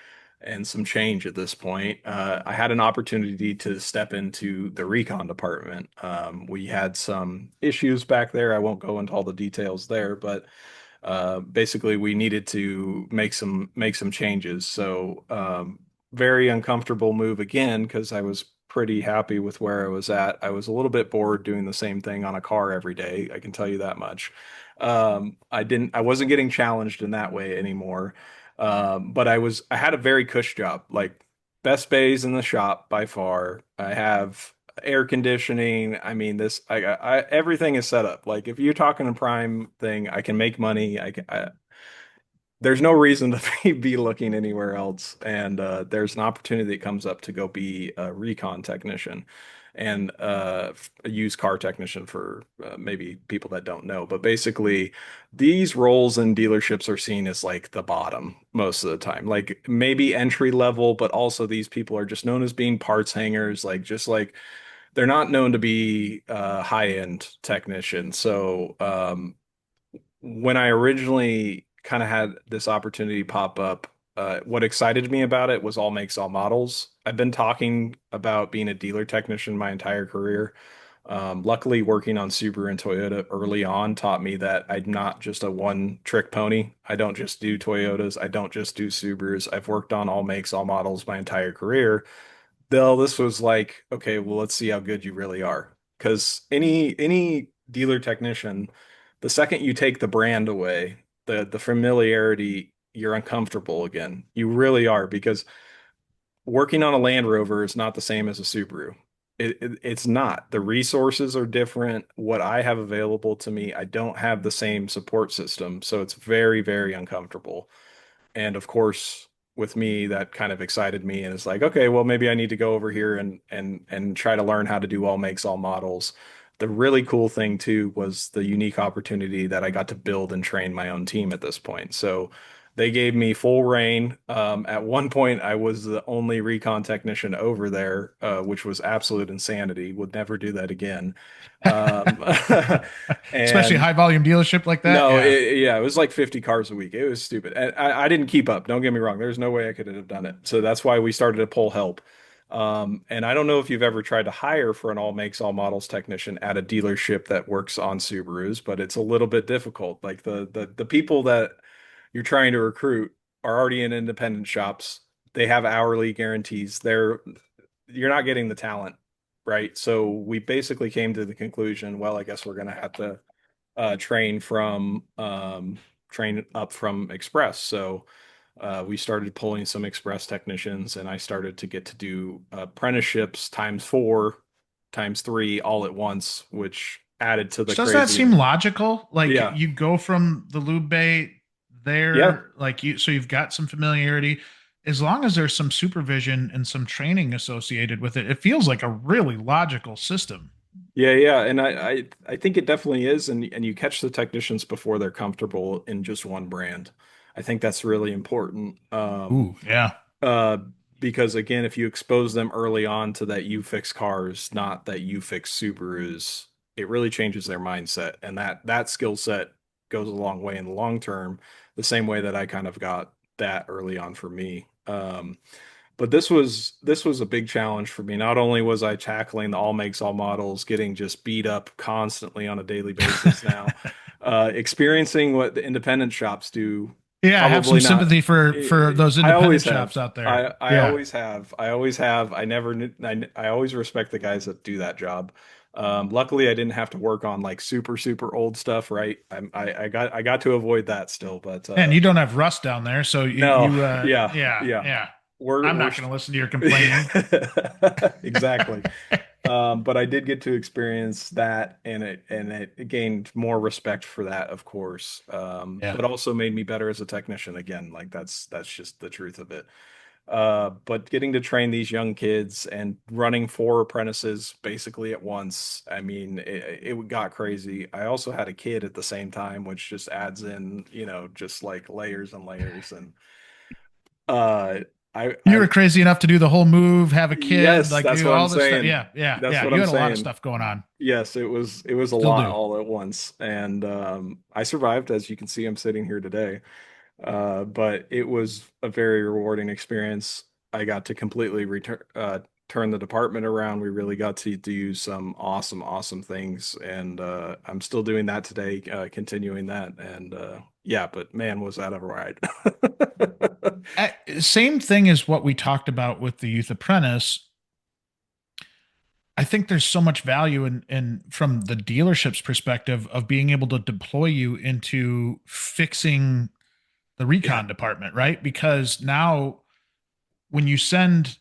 and some change at this point, I had an opportunity to step into the Recon department. We had some issues back there. I won't go into all the details there, but basically we needed to make some changes. So very uncomfortable move again because I was pretty happy with where I was at. I was a little bit bored doing the same thing on a car every day. I can tell you that much. I wasn't getting challenged in that way anymore. But I had a very cush job, like best bays in the shop by far. I have air conditioning. I mean, everything is set up. Like if you're talking a prime thing, I can make money. There's no reason to be looking anywhere else. And there's an opportunity that comes up to go be a recon technician and a used car technician for maybe people that don't know. But basically, these roles in dealerships are seen as like the bottom most of the time, like maybe entry level, but also these people are just known as being parts hangers, like just like they're not known to be high end technicians. So when I originally kind of had this opportunity pop up, what excited me about it was all makes, all models. I've been talking about being a dealer technician my entire career. Luckily, working on Subaru and Toyota early on taught me that I'm not just a one trick pony. I don't just do Toyotas. I don't just do Subarus. I've worked on all makes, all models my entire career. Though this was like, okay, well, let's see how good you really are. Because any dealer technician, the second you take the brand away, the familiarity, you're uncomfortable again. You really are, because working on a Land Rover is not the same as a Subaru. It's not. The resources are different. What I have available to me, I don't have the same support system, so it's very, very uncomfortable. And of course, with me, that kind of excited me, and it's like, okay, well, maybe I need to go over here and try to learn how to do all makes, all models. The really cool thing too was the unique opportunity that I got to build and train my own team at this point. So they gave me full reign. At one point, I was the only recon technician over there, which was absolute insanity. Would never do that again. Um, Especially a and high volume dealership like that. no, Yeah. yeah, it was like 50 cars a week. It was stupid. And I didn't keep up. Don't get me wrong. There's no way I could have done it. So that's why we started to pull help. And I don't know if you've ever tried to hire for an all makes, all models technician at a dealership that works on Subarus, but it's a little bit difficult. Like the people that you're trying to recruit are already in independent shops. They have hourly guarantees. You're not getting the talent, right? So we basically came to the conclusion, well, I guess we're going to have to train train up from Express. So we started pulling some Express technicians, and I started to get to do apprenticeships times four, times three, all at once, which added to the Does that crazy. seem logical? Like Yeah, you go from the lube bay yeah, there, like so you've got some familiarity. As long as there's some supervision and some training associated with it, it feels like a really logical system. yeah. And I think it definitely is. And you catch the technicians before they're comfortable in just one brand. I think that's really important. Ooh, yeah. Uh, because again, if you expose them early on to that you fix cars, not that you fix Subarus, it really changes their mindset, and that skill set goes a long way in the long term. The same way that I kind of got that early on for me. But this was a big challenge for me. Not only was I tackling the all makes, all models, getting just beat up constantly on a daily basis now, experiencing what the independent shops do. Yeah, I have some Probably not. sympathy for those I independent always shops have. out there. I Yeah. always have. I always have. I never. I always respect the guys that do that job. Luckily, I didn't have to work on like super old stuff. Right. I got to avoid that still. But And you don't have rust down there, so no. Yeah. yeah, Yeah. yeah. We're I'm we're not going to listen to your complaining. exactly. But I did get to experience that, and it gained more respect for that, of course. Yeah. But also made me better as a technician again. Like that's just the truth of it. But getting to train these young kids and running four apprentices basically at once, I mean, it got crazy. I also had a kid at the same time, which just adds in, just like layers and layers. And uh, You were I crazy enough to do the whole move, have a kid, yes, like that's do what I'm all this stuff. saying. Yeah, yeah, That's yeah. what You I'm had a lot of saying. stuff going on. Yes, it was a Still lot do. all at once, and I survived. As you can see, I'm sitting here today. But it was a very rewarding experience. I got to completely turn the department around. We really got to do some awesome things, and I'm still doing that today, continuing that. And yeah, but man, was that a ride. Same thing as what we talked about with the youth apprentice. I think there's so much value in from the dealership's perspective of being able to deploy you into fixing the Yeah, recon department, right? Because now when you send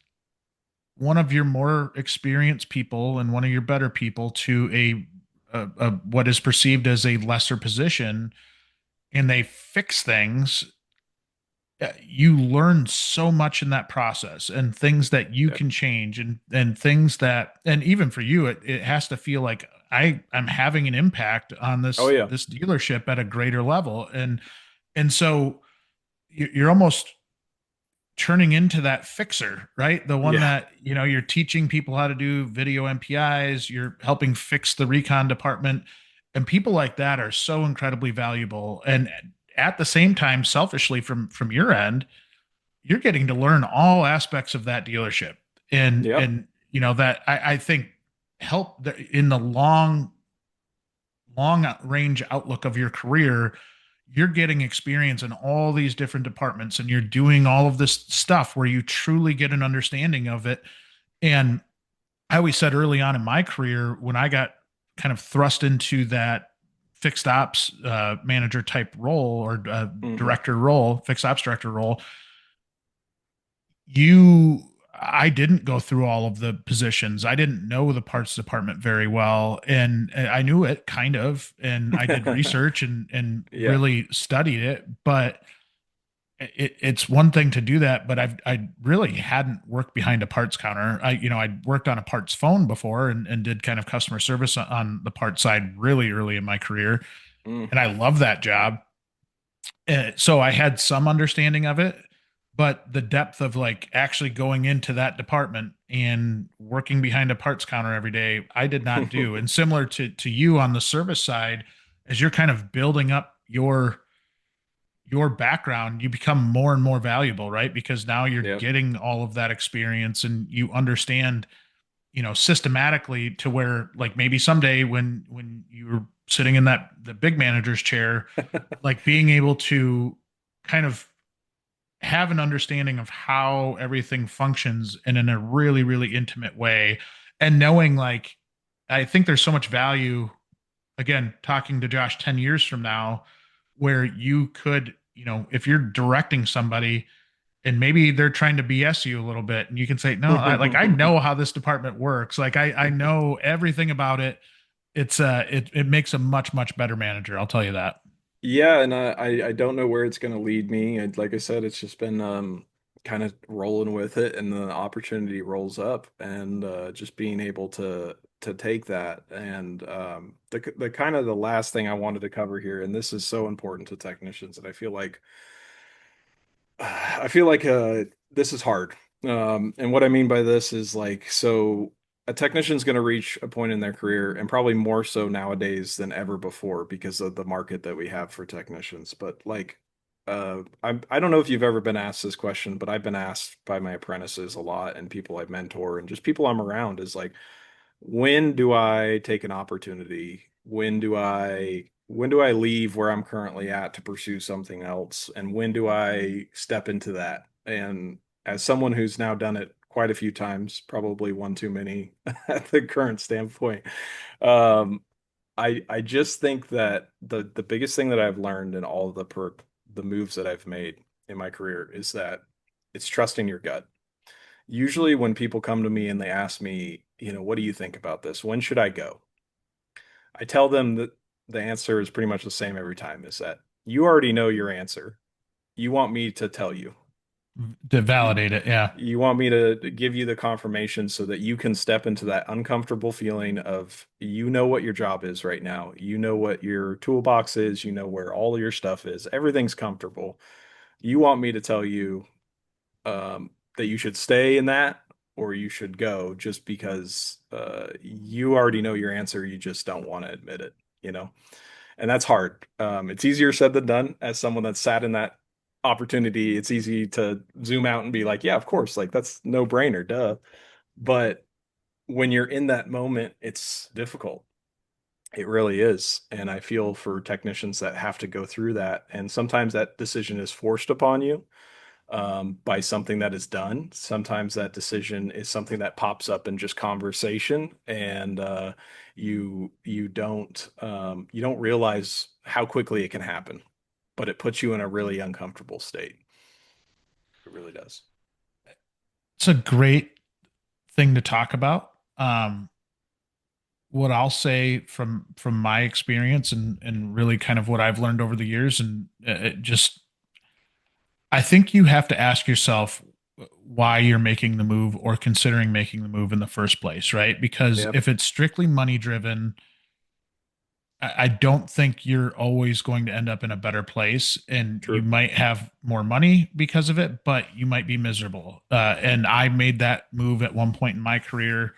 one of your more experienced people and one of your better people to a what is perceived as a lesser position and they fix things, you learn so much in that process and things that you yeah. can change and things that, and even for you it has to feel like I'm having an impact on Oh yeah, this dealership at a greater level. And so you're almost turning into that fixer, right? The one yeah, that, you're teaching people how to do video MPIs, you're helping fix the recon department. And people like that are so incredibly valuable. And at the same time, selfishly from your end, you're getting to learn all aspects of that dealership. yeah, And that I think help in the long range outlook of your career, you're getting experience in all these different departments and you're doing all of this stuff where you truly get an understanding of it. And I always said early on in my career, when I got kind of thrust into that fixed ops manager type role or hmm director role, fixed ops director role, you I didn't go through all of the positions. I didn't know the parts department very well, and I knew it kind of, and I did research and yeah, really studied it. But it's one thing to do that, but I really hadn't worked behind a parts counter. I'd worked on a parts phone before and did kind of customer service on the parts side really early in my career, mm, and I love that job. So I had some understanding of it, but the depth of like actually going into that department and working behind a parts counter every day, I did not do. And similar to you on the service side, as you're kind of building up your background, you become more and more valuable, right? Because now you're yeah, getting all of that experience and you understand, systematically to where like maybe someday when you're sitting in that the big manager's chair, like being able to kind of have an understanding of how everything functions and in a really, really intimate way. And knowing like, I think there's so much value, again, talking to Josh 10 years from now, where you could, if you're directing somebody and maybe they're trying to BS you a little bit and you can say, no, I know how this department works. Like I know everything about it. It makes a much, much better manager. I'll tell you that. Yeah, and I don't know where it's going to lead me. And like I said, it's just been kind of rolling with it, and the opportunity rolls up, and just being able to take that. And the kind of the last thing I wanted to cover here, and this is so important to technicians, and I feel like this is hard. And what I mean by this is like, so a technician's going to reach a point in their career, and probably more so nowadays than ever before because of the market that we have for technicians. But like, I don't know if you've ever been asked this question, but I've been asked by my apprentices a lot, and people I mentor, and just people I'm around, is like, when do I take an opportunity? When do I leave where I'm currently at to pursue something else? And when do I step into that? And as someone who's now done it quite a few times, probably one too many at the current standpoint, um, I just think that the biggest thing that I've learned in all of the moves that I've made in my career is that it's trusting your gut. Usually when people come to me and they ask me, what do you think about this? When should I go? I tell them that the answer is pretty much the same every time, is that you already know your answer. You want me to tell you. To You, validate it. Yeah. you want me to give you the confirmation so that you can step into that uncomfortable feeling of, you know what your job is right now. You know what your toolbox is. You know where all of your stuff is. Everything's comfortable. You want me to tell you that you should stay in that, or you should go, just because you already know your answer. You just don't want to admit it, you know? And that's hard. It's easier said than done. As someone that's sat in that opportunity, it's easy to zoom out and be like, yeah, of course, like that's no brainer, duh. But when you're in that moment, it's difficult. It really is. And I feel for technicians that have to go through that. And sometimes that decision is forced upon you by something that is done. Sometimes that decision is something that pops up in just conversation, and you don't realize how quickly it can happen, but it puts you in a really uncomfortable state. It really does. It's a great thing to talk about. What I'll say from my experience and really kind of what I've learned over the years, and it just I think you have to ask yourself why you're making the move or considering making the move in the first place, right? Because Yep. if it's strictly money driven, I don't think you're always going to end up in a better place, and you True. might have more money because of it, but you might be miserable. And I made that move at one point in my career,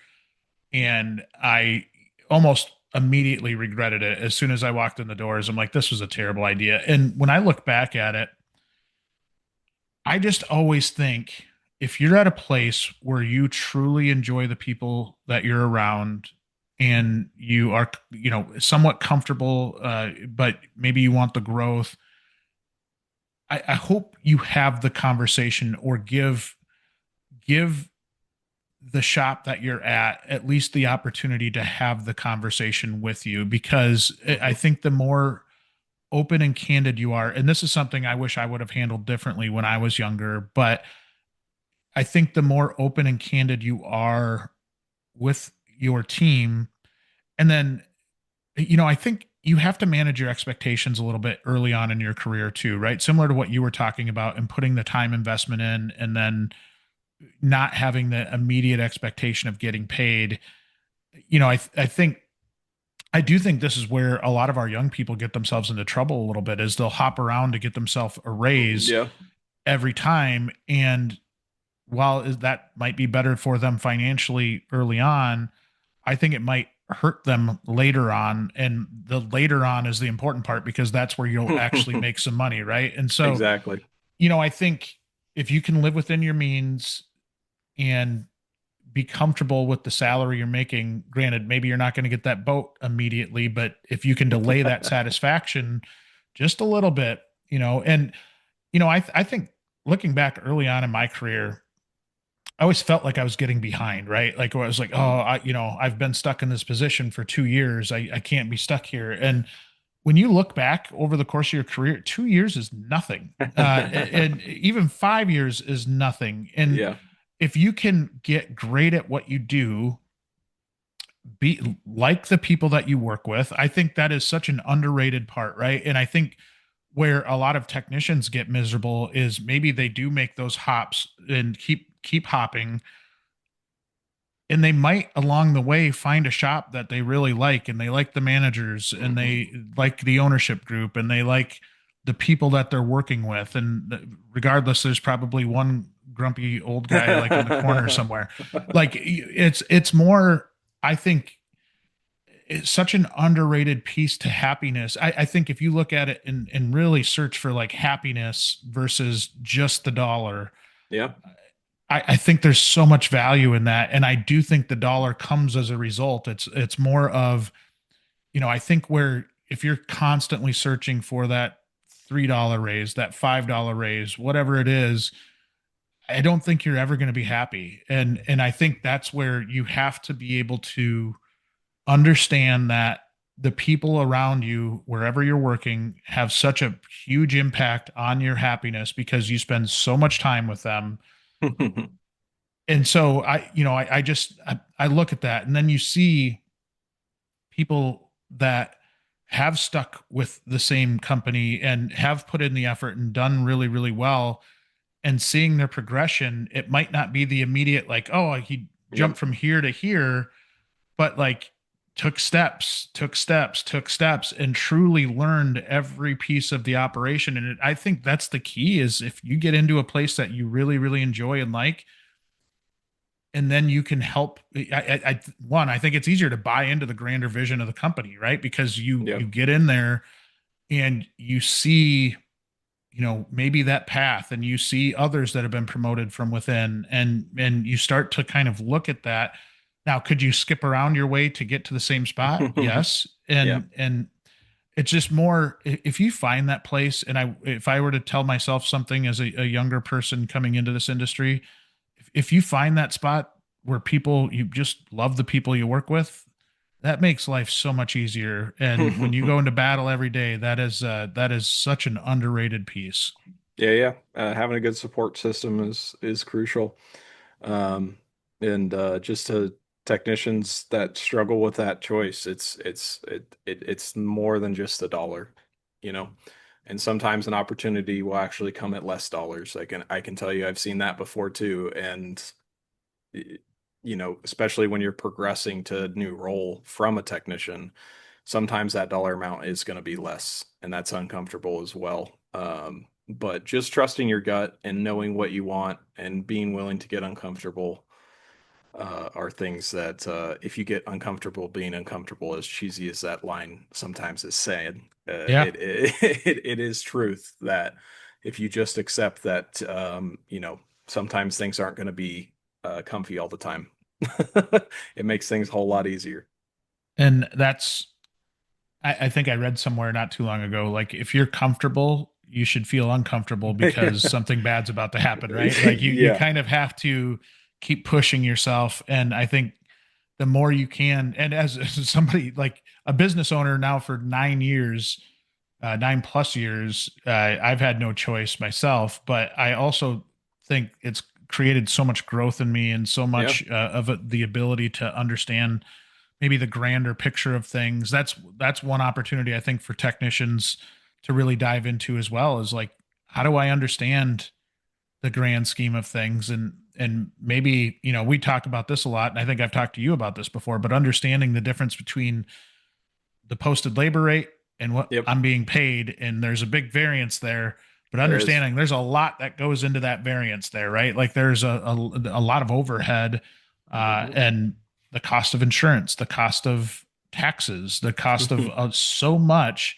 and I almost immediately regretted it as soon as I walked in the doors. I'm like, this was a terrible idea. And when I look back at it, I just always think if you're at a place where you truly enjoy the people that you're around and you are, somewhat comfortable, but maybe you want the growth, I hope you have the conversation or give the shop that you're at least the opportunity to have the conversation with you, because I think the more open and candid you are, and this is something I wish I would have handled differently when I was younger, but I think the more open and candid you are with your team, and then, I think you have to manage your expectations a little bit early on in your career too, right? Similar to what you were talking about and putting the time investment in, and then not having the immediate expectation of getting paid. I think I do think this is where a lot of our young people get themselves into trouble a little bit, is they'll hop around to get themselves a raise Yeah. every time. And while that might be better for them financially early on, I think it might hurt them later on. And the later on is the important part, because that's where you'll actually make some money, right? And so, Exactly. I think if you can live within your means and be comfortable with the salary you're making, granted, maybe you're not going to get that boat immediately, but if you can delay that satisfaction just a little bit, and I think looking back early on in my career, I always felt like I was getting behind, right? Like I was like, oh, I've been stuck in this position for 2 years. I can't be stuck here. And when you look back over the course of your career, 2 years is nothing. And even 5 years is nothing. And Yeah. if you can get great at what you do, be like the people that you work with, I think that is such an underrated part, right? And I think where a lot of technicians get miserable is maybe they do make those hops and keep hopping, and they might along the way find a shop that they really like, and they like the managers, and Hmm. they like the ownership group, and they like the people that they're working with. And regardless, there's probably one grumpy old guy like in the corner somewhere. Like it's more, I think it's such an underrated piece to happiness. I think if you look at it and really search for like happiness versus just the dollar, Yeah. I think there's so much value in that. And I do think the dollar comes as a result. It's more of, I think where if you're constantly searching for that $3 raise, that $5 raise, whatever it is, I don't think you're ever going to be happy. And I think that's where you have to be able to understand that the people around you, wherever you're working, have such a huge impact on your happiness because you spend so much time with them. And so I look at that, and then you see people that have stuck with the same company and have put in the effort and done really, really well, and seeing their progression. It might not be the immediate, like, oh, he jumped Yep. from here to here, but like took steps and truly learned every piece of the operation. And I think that's the key is if you get into a place that you really, really enjoy and like, and then you can help. I think it's easier to buy into the grander vision of the company, right? Because you Yep. get in there and you see, maybe that path, and you see others that have been promoted from within, and you start to kind of look at that. Now, could you skip around your way to get to the same spot? Yes. Yeah. And it's just more if you find that place. And if I were to tell myself something as a younger person coming into this industry, if you find that spot where you just love the people you work with, that makes life so much easier. And when you go into battle every day, that is such an underrated piece. Yeah, yeah. Having a good support system is crucial. Um, and just to technicians that struggle with that choice, it's more than just a dollar, you know. And sometimes an opportunity will actually come at less dollars. I can tell you I've seen that before too. And especially when you're progressing to a new role from a technician, sometimes that dollar amount is going to be less, and that's uncomfortable as well. But just trusting your gut and knowing what you want and being willing to get uncomfortable are things that if you get uncomfortable being uncomfortable, as cheesy as that line sometimes is said, Yeah. it is truth that if you just accept that, sometimes things aren't going to be comfy all the time. It makes things a whole lot easier. And I think I read somewhere not too long ago, like if you're comfortable, you should feel uncomfortable because something bad's about to happen, right? Like you Yeah. kind of have to keep pushing yourself. And I think the more you can, and as somebody like a business owner now for 9 years, 9+ years, I've had no choice myself, but I also think it's created so much growth in me and so Yeah. much the ability to understand maybe the grander picture of things. That's one opportunity I think for technicians to really dive into as well, is like, how do I understand the grand scheme of things? And maybe, we talk about this a lot, and I think I've talked to you about this before, but understanding the difference between the posted labor rate and what Yep. I'm being paid, and there's a big variance there. But There is. understanding there's a lot that goes into that variance there, right? Like there's a lot of overhead, Mhm. and the cost of insurance, the cost of taxes, the cost of so much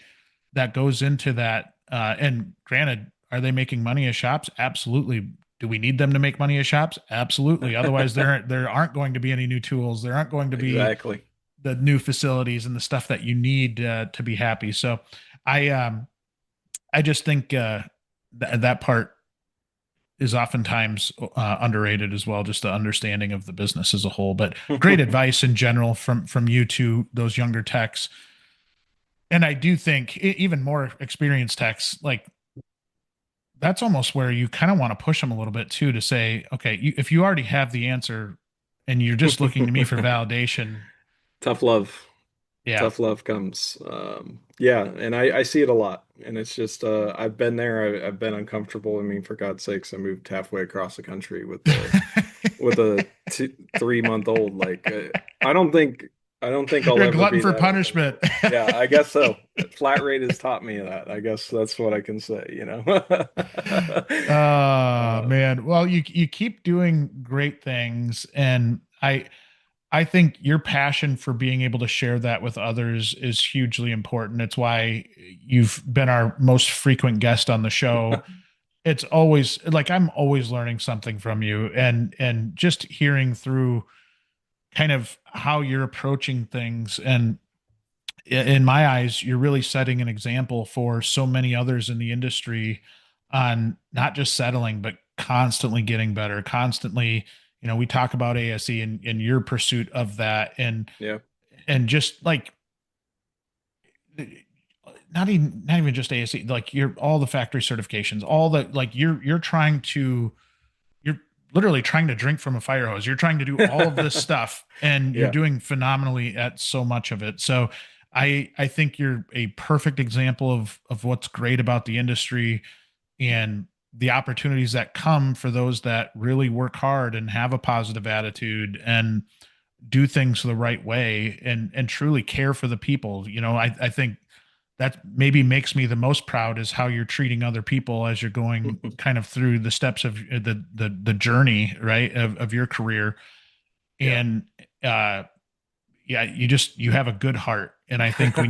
that goes into that. And granted, are they making money as shops? Absolutely. Do we need them to make money as shops? Absolutely. Otherwise, there aren't going to be any new tools. There aren't going to be Exactly. the new facilities and the stuff that you need to be happy. So I um I just think that part is oftentimes underrated as well, just the understanding of the business as a whole. But great advice in general from you to those younger techs. And I do think even more experienced techs, like that's almost where you kind of want to push them a little bit too, to say, okay, if you already have the answer and you're just looking to me for validation, Tough love. yeah. Tough love comes. Yeah, and I see it a lot. And it's just I've been there. I've been uncomfortable. I mean, for God's sakes, I moved halfway across the country with a 3 month old. Like I don't think I'll You're a ever glutton be for that punishment. uncomfortable. Yeah, I guess so. Flat rate has taught me that. I guess that's what I can say, you know. Um, Man. Well, you keep doing great things, and I think your passion for being able to share that with others is hugely important. It's why you've been our most frequent guest on the show. It's always like I'm always learning something from you, and just hearing through kind of how you're approaching things. And in my eyes, you're really setting an example for so many others in the industry on not just settling, but constantly getting better, constantly. We talk about ASE and your pursuit of that, yeah. and just like not even just ASE, like you're all the factory certifications, all the like you're literally trying to drink from a fire hose. You're trying to do all of this stuff, and you're Yeah. doing phenomenally at so much of it. So I think you're a perfect example of what's great about the industry and the opportunities that come for those that really work hard and have a positive attitude and do things the right way and truly care for the people. I think that maybe makes me the most proud is how you're treating other people as you're going kind of through the steps of the journey, right, of your career. Yeah. And yeah, you have a good heart, and I think we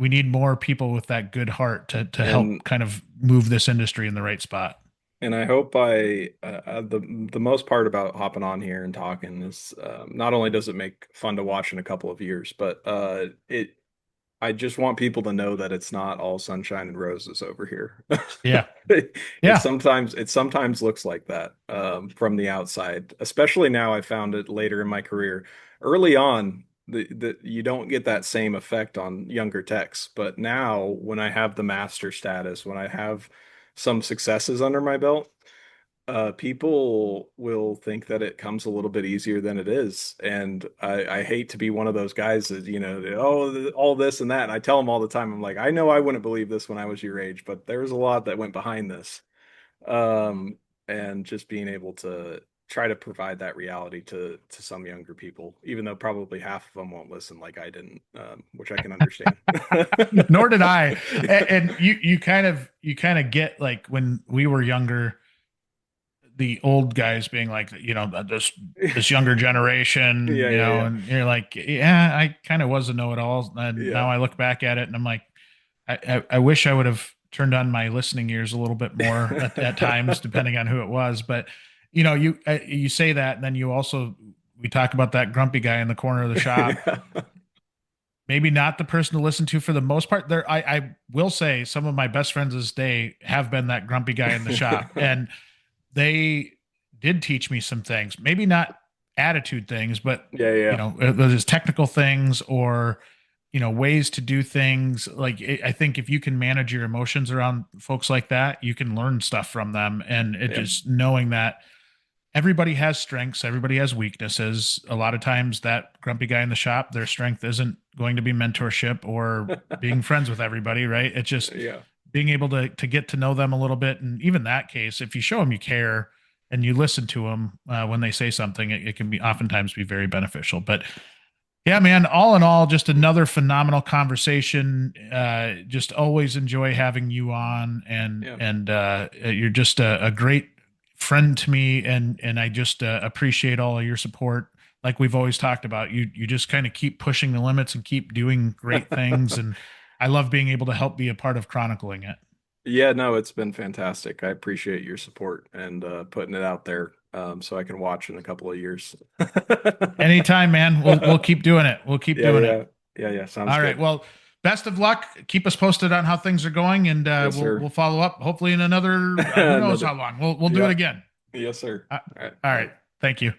need more people with that good heart to help And kind of move this industry in the right spot. And I hope the most part about hopping on here and talking is not only does it make fun to watch in a couple of years, but it I just want people to know that it's not all sunshine and roses over here. Yeah. It Yeah. sometimes looks like that from the outside, especially now. I found it later in my career. Early on, the you don't get that same effect on younger techs, but now when I have the master status, when I have some successes under my belt, people will think that it comes a little bit easier than it is. And I hate to be one of those guys that, oh, all this and that. And I tell them all the time, I'm like, I know I wouldn't believe this when I was your age, but there's a lot that went behind this. Um, and just being able to try to provide that reality to some younger people, even though probably half of them won't listen like I didn't, which I can understand. Nor did I. And you kind of get like when we were younger, the old guys being like, this younger generation, Yeah, yeah, yeah. and you're like, yeah, I kind of was a know-it-all. And Yeah. now I look back at it and I'm like, I wish I would have turned on my listening ears a little bit more at times, depending on who it was. But you say that, and then we talk about that grumpy guy in the corner of the shop. Yeah. Maybe not the person to listen to for the most part. I will say some of my best friends this day have been that grumpy guy in the shop, and they did teach me some things. Maybe not attitude things, but Yeah, yeah. whether it's technical things or ways to do things. Like I think if you can manage your emotions around folks like that, you can learn stuff from them. And it Yeah. just knowing that everybody has strengths, everybody has weaknesses. A lot of times that grumpy guy in the shop, their strength isn't going to be mentorship or being friends with everybody, right? It's just Yeah. being able to get to know them a little bit. And even that case, if you show them you care and you listen to them when they say something, it can be oftentimes be very beneficial. But yeah, man, all in all, just another phenomenal conversation. Just always enjoy having you on, and Yeah. you're just a great friend to me, and I just appreciate all of your support. Like we've always talked about, you just kind of keep pushing the limits and keep doing great things, and I love being able to help be a part of chronicling it. Yeah, no, it's been fantastic. I appreciate your support and putting it out there so I can watch in a couple of years. Anytime, man. We'll keep doing it. We'll keep Yeah, doing it. yeah. Yeah, yeah. Sounds All right. good. Well, best of luck. Keep us posted on how things are going, and Yes, we'll follow up hopefully in another who knows how long. We'll do it again. Yes, sir. All right. Thank you.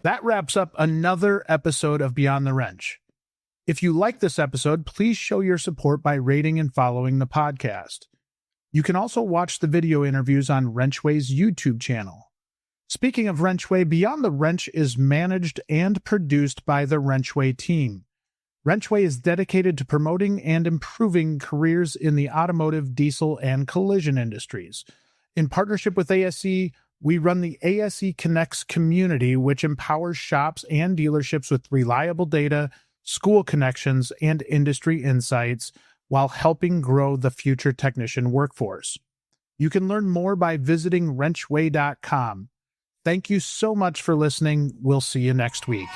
That wraps up another episode of Beyond the Wrench. If you like this episode, please show your support by rating and following the podcast. You can also watch the video interviews on WrenchWay's YouTube channel. Speaking of WrenchWay, Beyond the Wrench is managed and produced by the WrenchWay team. WrenchWay is dedicated to promoting and improving careers in the automotive, diesel, and collision industries. In partnership with ASE, we run the ASE Connects community, which empowers shops and dealerships with reliable data, school connections, and industry insights while helping grow the future technician workforce. You can learn more by visiting wrenchway.com. Thank you so much for listening. We'll see you next week.